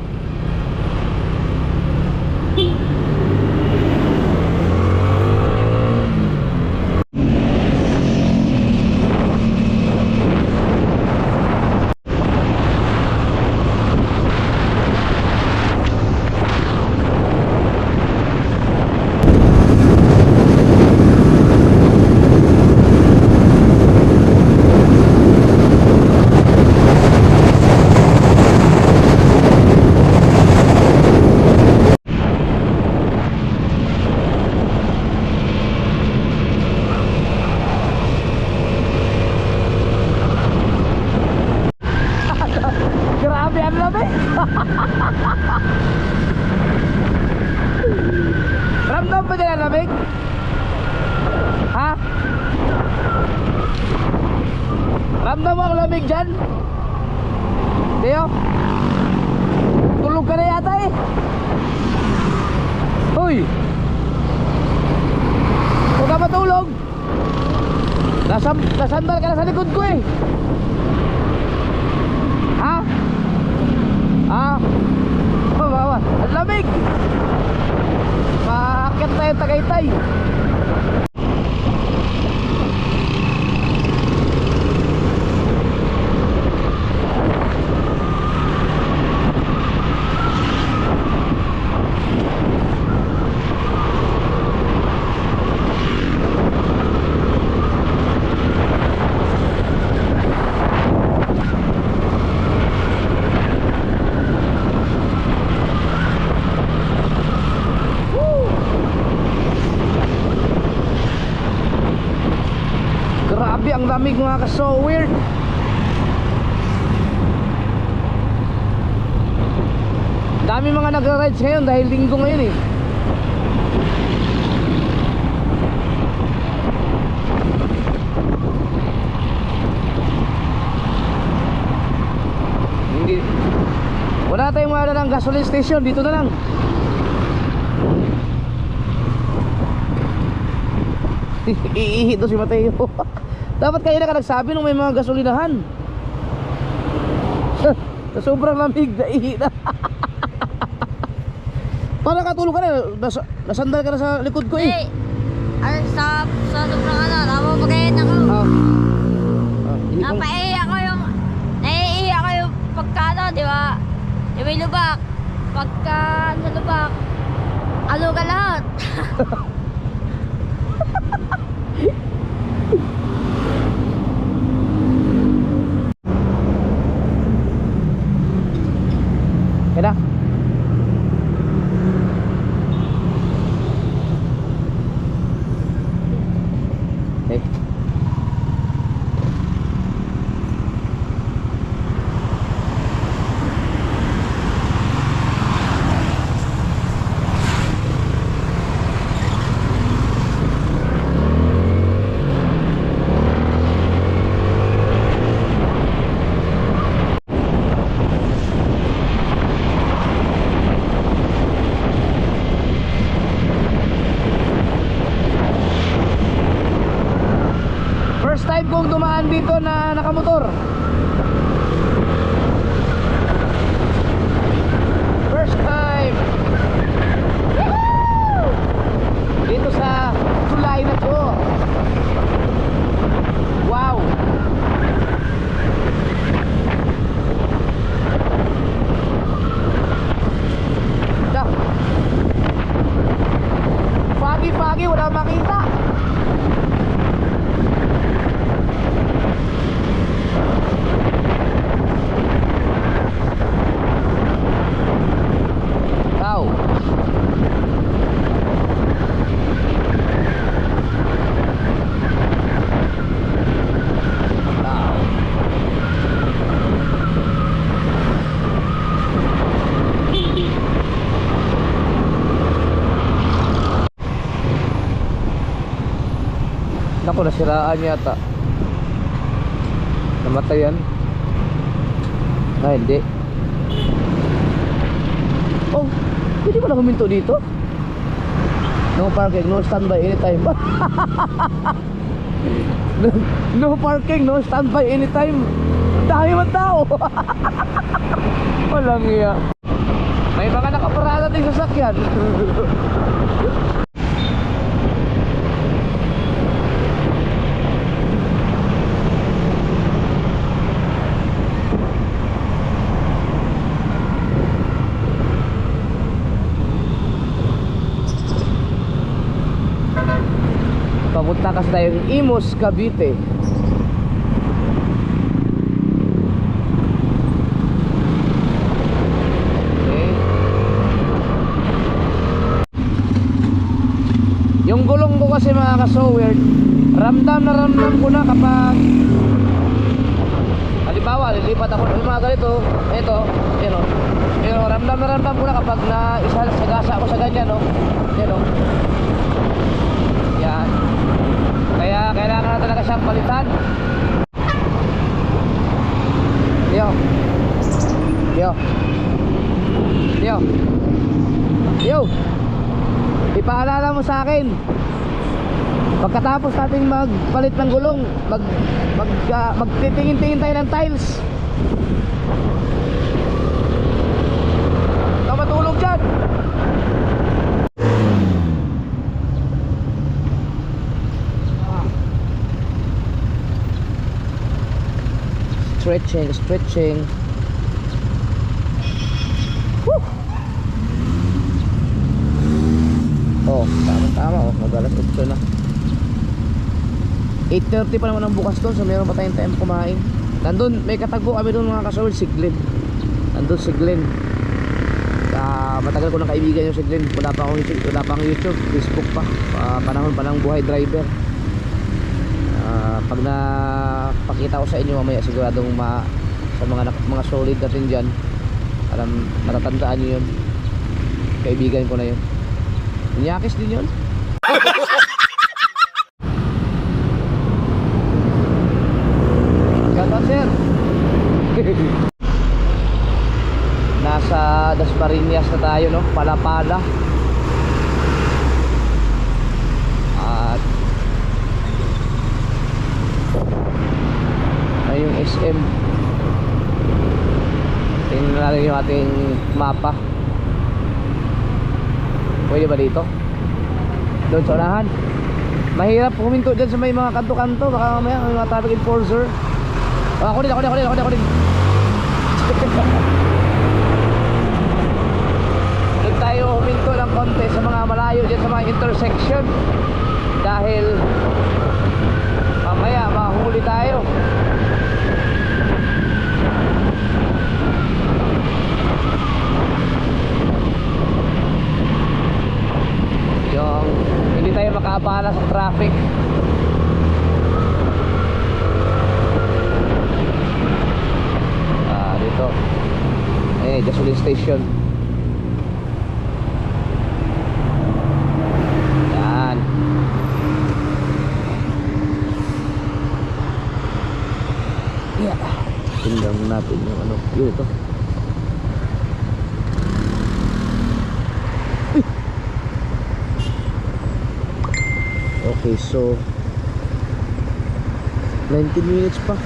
Grabe ang lamig. Ramdam ba dyan ang lamig? Ha? Ramdam mo ang lamig dyan? Teo? Tulog ka na yata eh. Uy, huwag ka matulog. Nasandal ka na sa likod ko eh. Ha? Ah, bawa, ang lamig. Maakit tayo Tagaytay. Grabe ang lamig mga ka-so weird. Dami mga nagra-rides ngayon dahil linggo ngayon eh. Hindi. Wala tayong wala ng gasoline station, dito na lang. Iihi to si Mateo. Dapat kayo na ka nagsabi nung may mga gasolinahan. Sa sobrang lamig, naihi na. Parang katulog ka na, nasandal ka na sa likod ko eh. Hey, sa sobrang ano, napapagayin ako. Napaiiyak ko yung, naiiyak ko yung pagka ano, di ba? Yung may lubak. Pagka sa lubak, ano ka lahat. Kaya na. Okay. time kong dumaan dito na nakamotor. First time. Woohoo! Dito sa tulay na to. Wow. Da. Foggy, wala makita. Wow. Naku, nasiraan yata. Namatayan. Ah, hindi. Oh, hindi pala huminto dito. No parking, no standby anytime. No parking, no standby anytime. Dami man tao. Walang iya. May mga nakaparada ding sasakyan. Papunta kasi tayong Imus, Cavite. Okay. Yung gulong ko kasi mga ka-sower, ramdam na ramdam ko na kapag halimbawa, lilipat ako ng mga ganito, ito, yun o. Pero ramdam na ramdam ko na kapag sagasa ako sa ganyan, no? Yun o. Yan. Kaya kailangan na talaga siyang palitan. Yo. Yo. Yo. Yo. Ipaalala mo sa akin. Pagkatapos nating magpalit ng gulong, magtitingin-tingin tayo ng tiles. Ikaw matulog dyan. Stretching. Woo! Oh, tama. Oh, mag-alas 8 na. 8:30 pa naman ang bukas doon, so meron pa tayong time kumain. Nandun, may katagpo kami doon mga kasawal, si Glenn. Nandun si Glenn. Matagal ko ng kaibigan yung si Glenn. Wala pa akong YouTube, Facebook pa. Panahon pa ng buhay driver. Pag napakita ko sa inyo mamaya, siguradong sa mga solid natin dyan, matatandaan nyo yun. Kaibigan ko na yun. Inyakis din yun. Ganda sir. Nasa Dasmariñas na tayo, no? Palapala. At yung SM. Tingnan natin yung ating mapa. Pwede ba dito? Doon sa unahan. Mahirap huminto dyan sa may mga kanto-kanto. Baka mamaya may mga traffic enforcer. Ako din. Doon tayo huminto ng konti sa mga malayo dyan sa mga intersection. Dahil mamaya mahuli tayo. Yung hindi tayo makaabala sa traffic. Dito gasoline station. Yan. Yeah. Tingnan natin yung ano. Yun ito. Okay, so 19 minutes pa.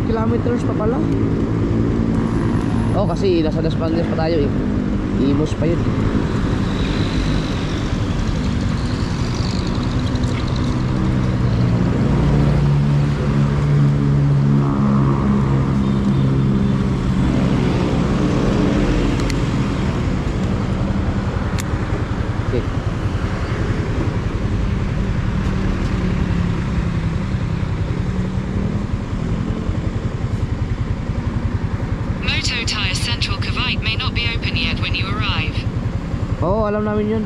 Kilometers pa pala. Oh, kasi nasa Las Palmas pa tayo eh. Imos pa yun. Okay. Moto Tire Central Cavite may not be open yet when you arrive. Oo, alam namin yun.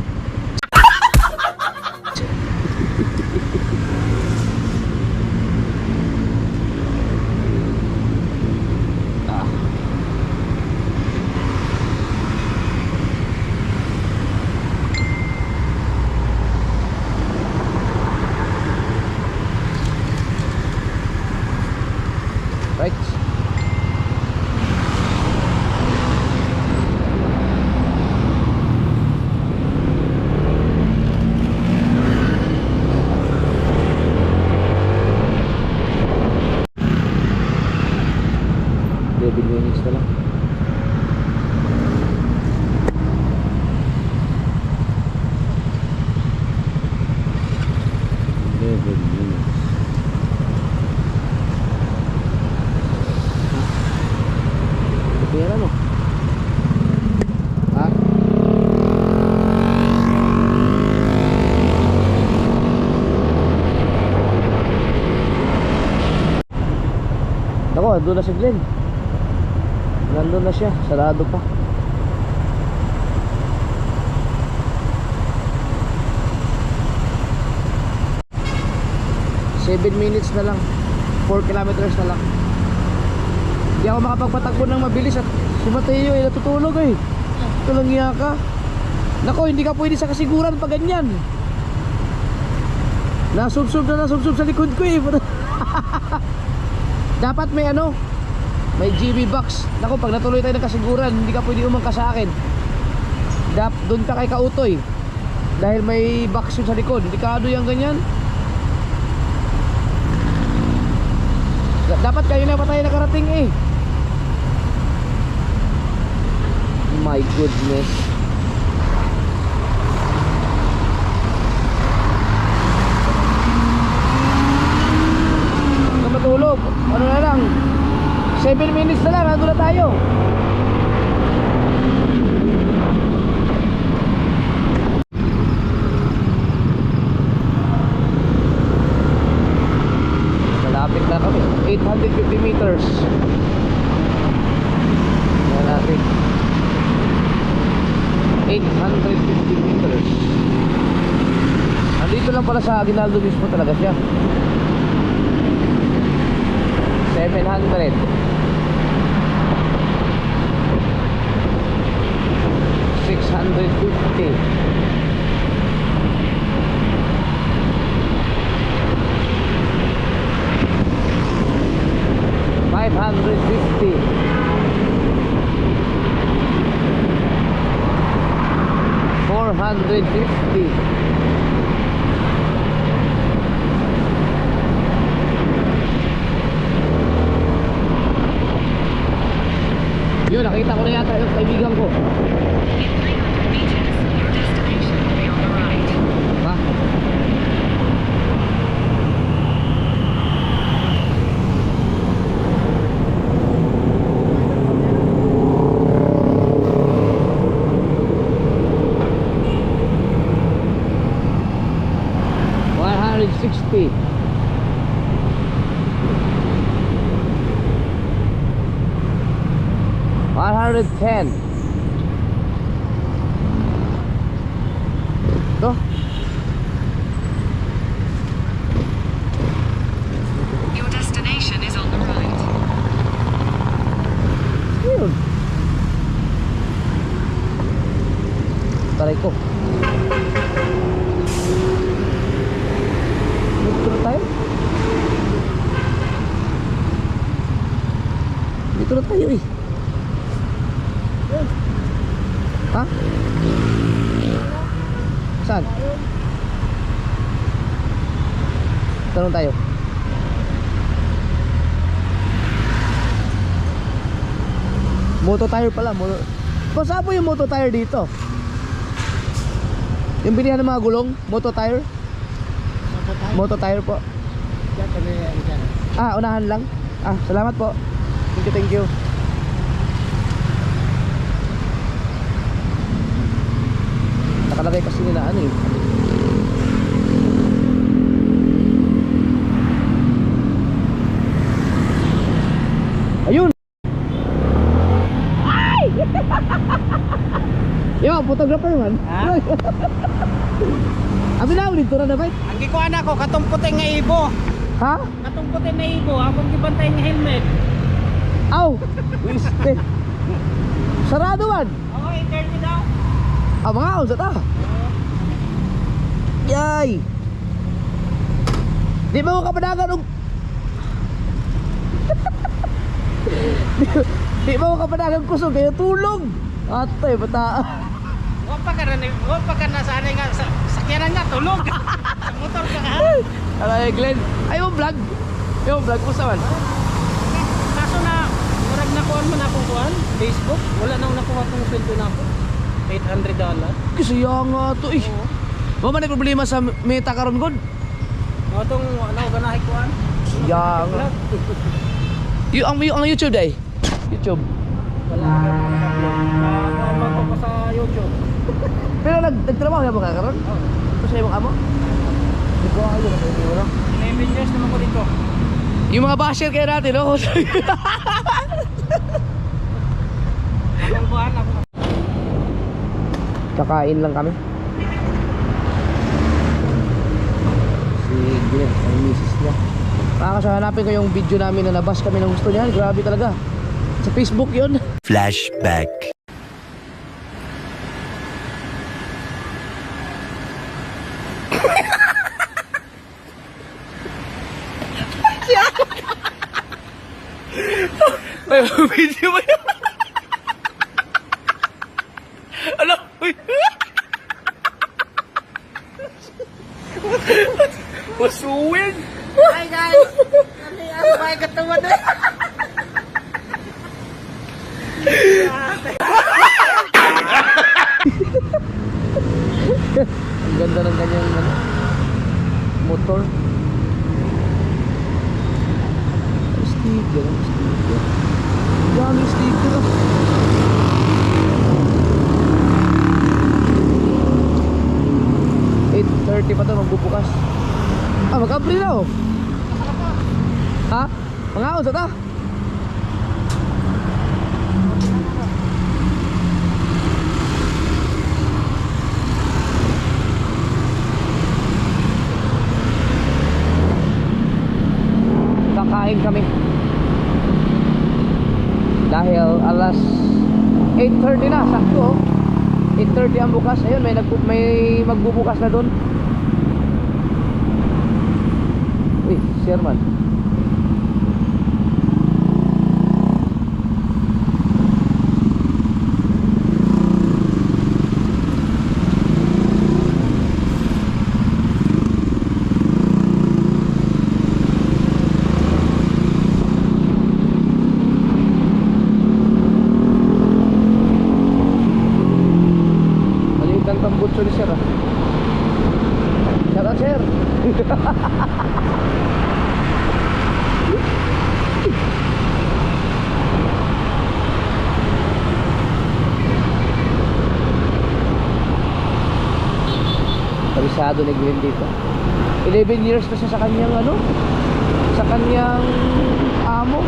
Ah. Right. Minutes na lang. Pera mo. Ha? Ako, doon na si Glenn. Nandun na siya, sarado pa. Seven minutes na lang, 4 kilometers na lang. Hindi ako makapagpatakbo ng mabilis at si Mateo ay natutulog eh. Tulangya ka. Nako, hindi ka pwede sa kasiguran pag ganyan. Nasubsob sa likod ko eh. Dapat may ano, may GB box. Nako, pag natuloy tayo ng kasiguran, hindi ka pwede umangka sa akin. Doon ka kay Kautoy. Dahil may box yun sa likod. Delikado yung ganyan. Dapat kayo na pa tayo nakarating eh. My goodness. Huwag ka matulog. Ano na lang, 7 minutes na lang, nandun na tayo. Malapit na kami, 850 meters. Yan natin, 850 meters. Andito lang pala sa Aguinaldo mismo talaga siya. 700. 650. 550. 450. 'Yun, nakita ko na yata yung kaibigan ko. In 300 meters, your destination will be on the right. Ha? $160. 110. Ito. Your destination is on the right. Yun. Taray ko. Dito na tayo. na tayo eh. Ha? Saan? Tanong tayo. Moto tire pala. Saan po yung moto tire dito? Yung bilihan ng mga gulong? Moto tire? Moto tire po. Ah, unahan lang. Ah, salamat po. Thank you. Nakalagay kasi nila ano eh. Ayun! Ay! Yo, photographer man. Ha? Abi na ulit tura na ba? Ang gikuan ako, katong puting nga ibo. Ha? Katong puting nga ibo, akong gibantay nga helmet. Aw! Wiste. Sarado man. Oo, 8:30 daw. Ah, mga unsa ta? Yay! Di ba ko kapadagan og Di ba ko kapadagan kusog kayo tulog? Atoy bata. Wa pa ka na sa nga sa sakyanan nga tulog. Sa motor ka ha. Alay Glenn. Ay mo vlog. Yung vlog ko sa man. Kaso na murag nakuan man akong kuan, Facebook, wala nang nakuha tong sweldo na ako. $800. Kasi nga to eh. Wa man ay problema sa meta karon god. O tong ano ganahay kuan. Siya nga. Ang YouTube day. YouTube. Wala ka problem. Ako sa YouTube. Pero nagtrabaho ya ba karon? Oh. Ito sa imong amo? Di ko ayo na pwede 11 years naman ko dito. Yung mga basher kaya natin, no? Akong buwan ako. Kakain lang kami. Si Glenn, ang misis niya. Hanapin ko yung video namin na nabas kami ng gusto niya. Grabe talaga. Sa Facebook yun. Flashback. May video ba yun? Ano? Masuwin! Hi guys! Ano ba yung katawa doon? Ang ganda ng kanyang ano, motor. Sticker, sticker. Dami sticker ah. $8:30 pa to magbubukas. Ah, mag-abri na oh. Ha? Mga sa ta? Kakain kami dahil alas 8:30 na, sakto oh. 8:30 ang bukas. Ayun, may magbubukas na doon. Uy, Sherman. Maliit ang tambutso ni Sir ah. Shout out, Sir. Kabisado ni Glenn dito. 11 years na siya sa kanyang ano, sa kanyang amo.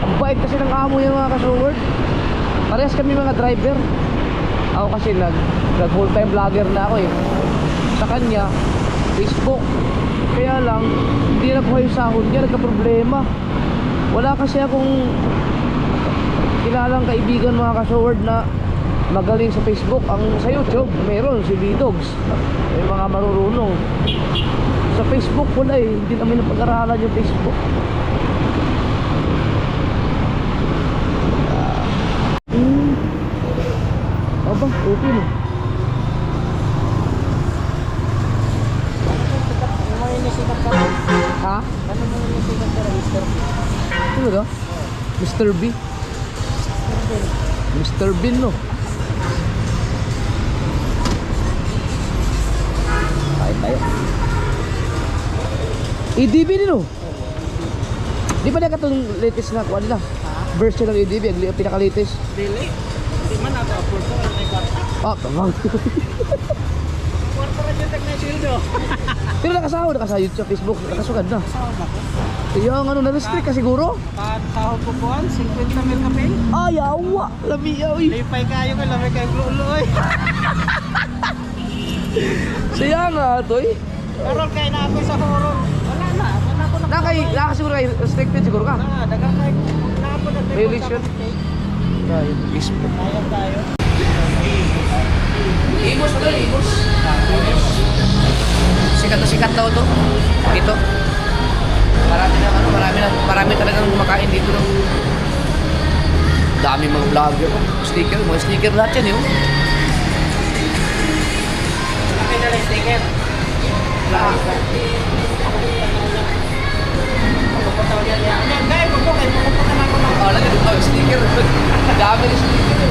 Ang bait kasi ng amo niya mga ka-showard. Parehas kami mga driver. Ako kasi nag full time vlogger na ako eh. Sa kanya Facebook. Kaya lang hindi na buhay yung sahod niya, nagka-problema. Wala kasi akong kilalang kaibigan mga ka-showard na magaling sa Facebook. Ang sa YouTube meron si Vidogs, may mga marurunong. Sa Facebook wala eh, hindi namin napag-aralan yung Facebook. no? Okay no? Ano mo yung nisikat ka rin? Ha? Ano mo yung nisikat ka rin, Mr. B? Ano ba? Mr. B? Mr. Bean no? Kain tayo. EDB din no? Di ba na katong latest na kuha nila? Version ng EDB, ang pinaka-latest. Dili. Hindi man nato afford ko. Ano yung kwarta? Ah, kamang. Kwarta rin yung tag-na-shield o. Pero nakasahod sa YouTube, Facebook, nakasugad na. Saan ako? Kaya ang ano, na-restrict ka siguro? Sahod po po 50 mil ka pay. Ay, awa! Lami, ay! Lipay kayo kay lamay kayo gluloy. Siya nga, toy. Karon kay na ako sa horong. Wala na. Wala ko na. Nakasiguro kayo, restricted siguro ka. Dagang kay na ako na. Violation. Tayo, Facebook. Ayun tayo. Imos ba tayo, Imos? Sikat daw to. Dito. Marami talagang kumakain dito no. Dami mga vlogger. Mga sticker lahat yan yun. Kami na lang sticker. Oh, lagi dito sticker. Dami rin sticker.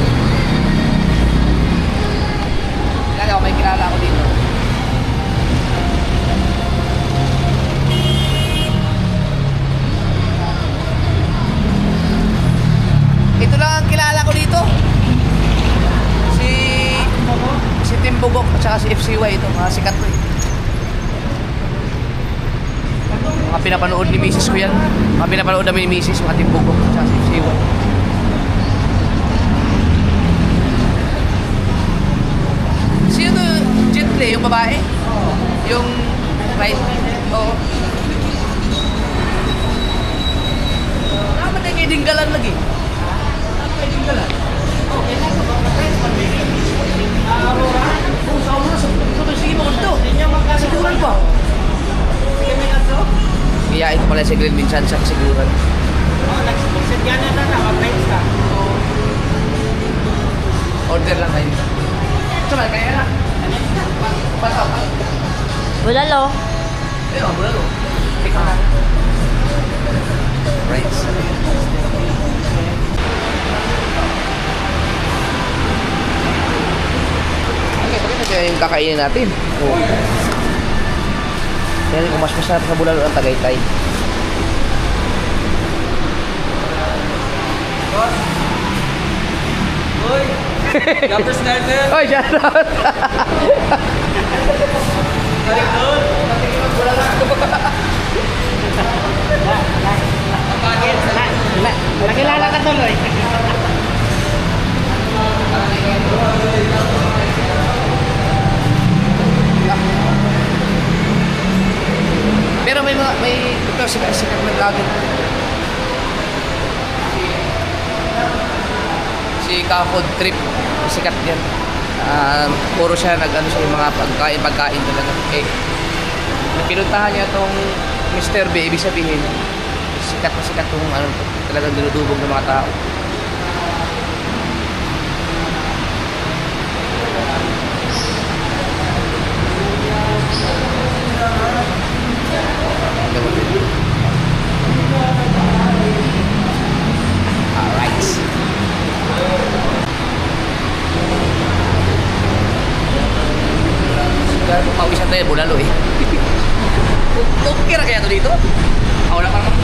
Kaya ako may kilala ako dito. Ito lang ang kilala ko dito. Si Tim Bugok at saka si FCY ito. Mga sikat to eh. Mga pinapanood ni Mrs. ko yan. Mga pinapanood namin ni Mrs. Mga Tim Bugok at saka si FCY. Sino to? Jet Li, yung babae? Yung right? Oo. Naman na kayo dinggalan lagi. Kayo dinggalan. Okay na ito. Aurora? Oo, sa Aurora. Sige mo ito. Siguran pa. Sige may ato. Iyain ko pala si Glenn minsan sa kasiguran. Nagsidyan na na. Mag-friends ka. Order lang kayo. Sama kaya na. Pasaw pa. Bulalo. Ayun, bulalo. Ikaw na. Right. Okay, bakit na yung kakainin natin? Oh. Kaya kung mas masarap sa bulalo ang Tagaytay. Jumper starter. Oy, shout out! Nakilala ka tuloy. Pero may ito sikat na vlogger. Si Ka-Food Trip, sikat yan. Puro siya nag-ano siya yung mga pagkain talaga. Okay. Pinuntahan niya tong Mr. B, ibig sabihin, sikat tong ano, talagang dinudubog ng mga tao. Alright. Siguro pawisan tayo, bulalo eh. Okay na kaya ito dito? Wala pa naman.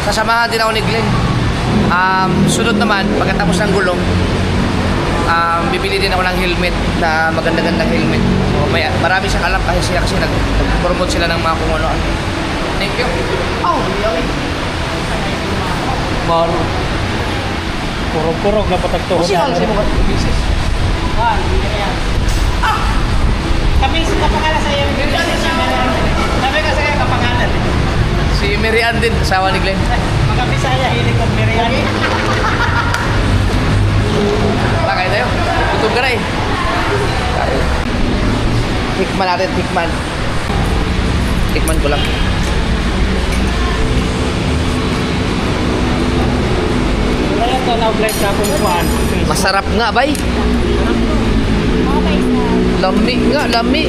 Sasamahan din ako ni Glenn. Sunod naman, pagkatapos ng gulong, bibili din ako ng helmet na maganda-gandang helmet. Marami siyang alam kasi nag-promote sila ng mga kung ano. Thank you. Oh, really? Maro. Kurog-kurog na patagtuhon. Kasi halos mo business. Kami sa kapangalan sa iyo. Sabi ka sa iyo kapangalan. Si Mary Ann din, asawa ni Glenn. Magkabisaya, hilig kong Miriam. Wala kayo tayo. Tutog ka na eh. Tikman natin, tikman. titikman ko lang. Kaya ito na-blind na akong kuhan. Masarap nga, bay. Okay, sir. Lami nga, lami.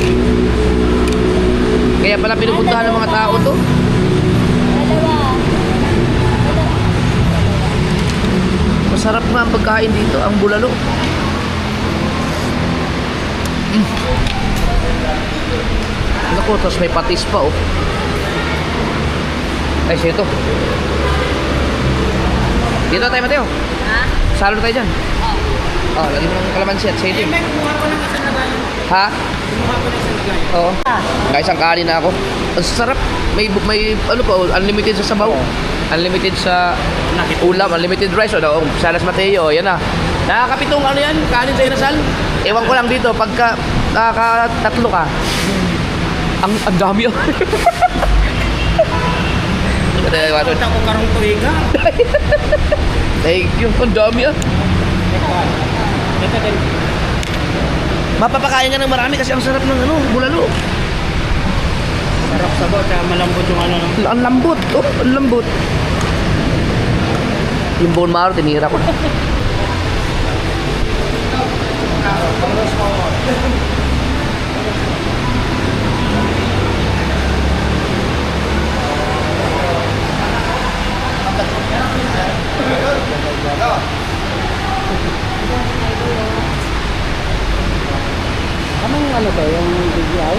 Kaya pala pinupuntahan ng mga tao to. Dalawa. Masarap nga ang pagkain dito, ang bulalo. Naku, tapos may patis pa, oh. Ay, sino to? Dito tayo, Mateo. Ha? Salo tayo dyan. Oh, lagi mo ng kalamansi at sa'yo. May kumuha ko ng isang lagayan. Ha? Kumuha ko ng isang lagayan. Oo. Kaya isang kanin na ako. Ang sarap. May ano pa, oh, unlimited sa sabaw. Unlimited sa ulam, unlimited rice. Oh, Salas Mateo, yan na. Nakakapitong ano yan, kanin sa inasal. Ewan ko lang dito, pagka nakakatatlo ka. Ang dami oh. Punta ko karong tuiga. Thank you, ang dami ah. Ito din. Mapapakain ka ng marami kasi ang sarap ng ano, bulalo. Sarap sabaw, kaya malambot yung ano. Ang lambot, oh, ang lambot. Yung bone marrow, tinira ko. Anong ano to, yung BGI?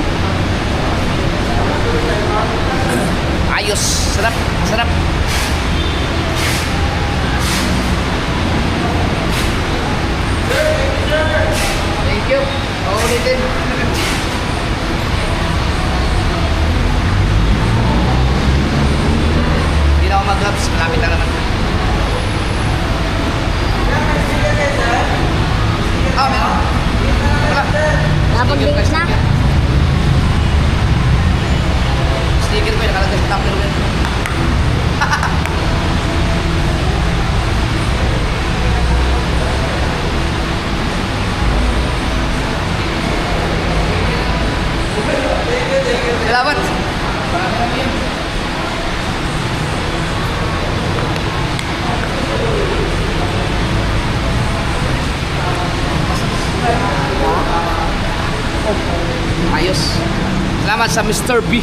Ayos, sarap, sarap. Thank you. Ulitin. Hindi na ako mag-hubs, malapit na naman. Ah, meron. Wala. Napag-date na? Sticker ko yung nakalagay sa Tupperware. Salamat. Ayos. Salamat sa Mr. B.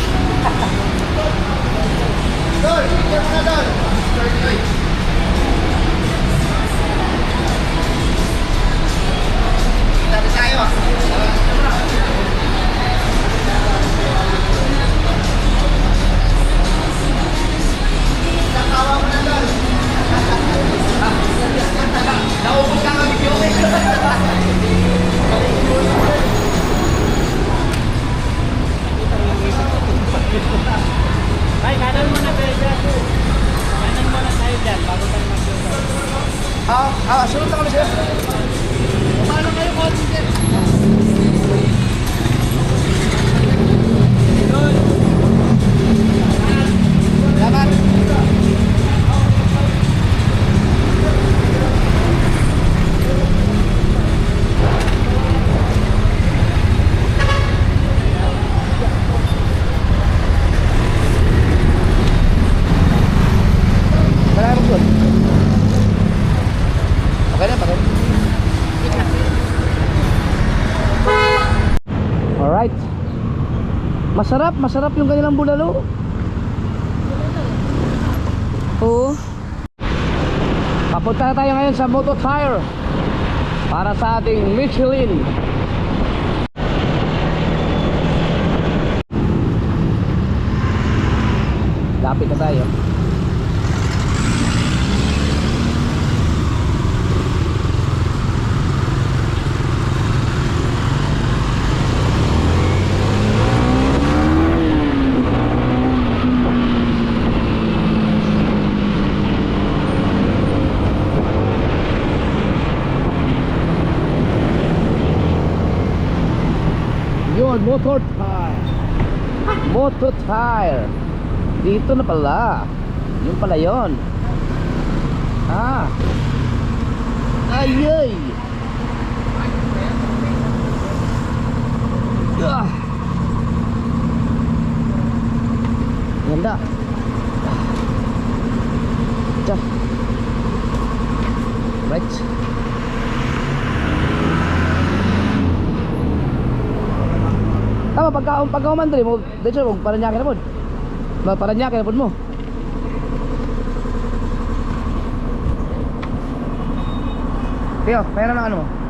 Ay, kanan mo na tayo dyan. Kanan mo na tayo dyan, bago tayo mag-yoga. Sunod na kami sir. Paano kayo konti sir? Salamat. Maraming doon. Okay na, bakit? Alright. Masarap, masarap yung kanilang bulalo. Oo. Papunta na tayo ngayon sa Moto Tire para sa ating Michelin. Lapit na tayo. Yun, Motor Tire. Motor Tire. Dito na pala. Yun pala yun. Ah. Ayay. Ah. Tama, pagka umandali mo, dito mo, Paranaque na po. Paranaque na po mo. Tiyo, pera na ano mo?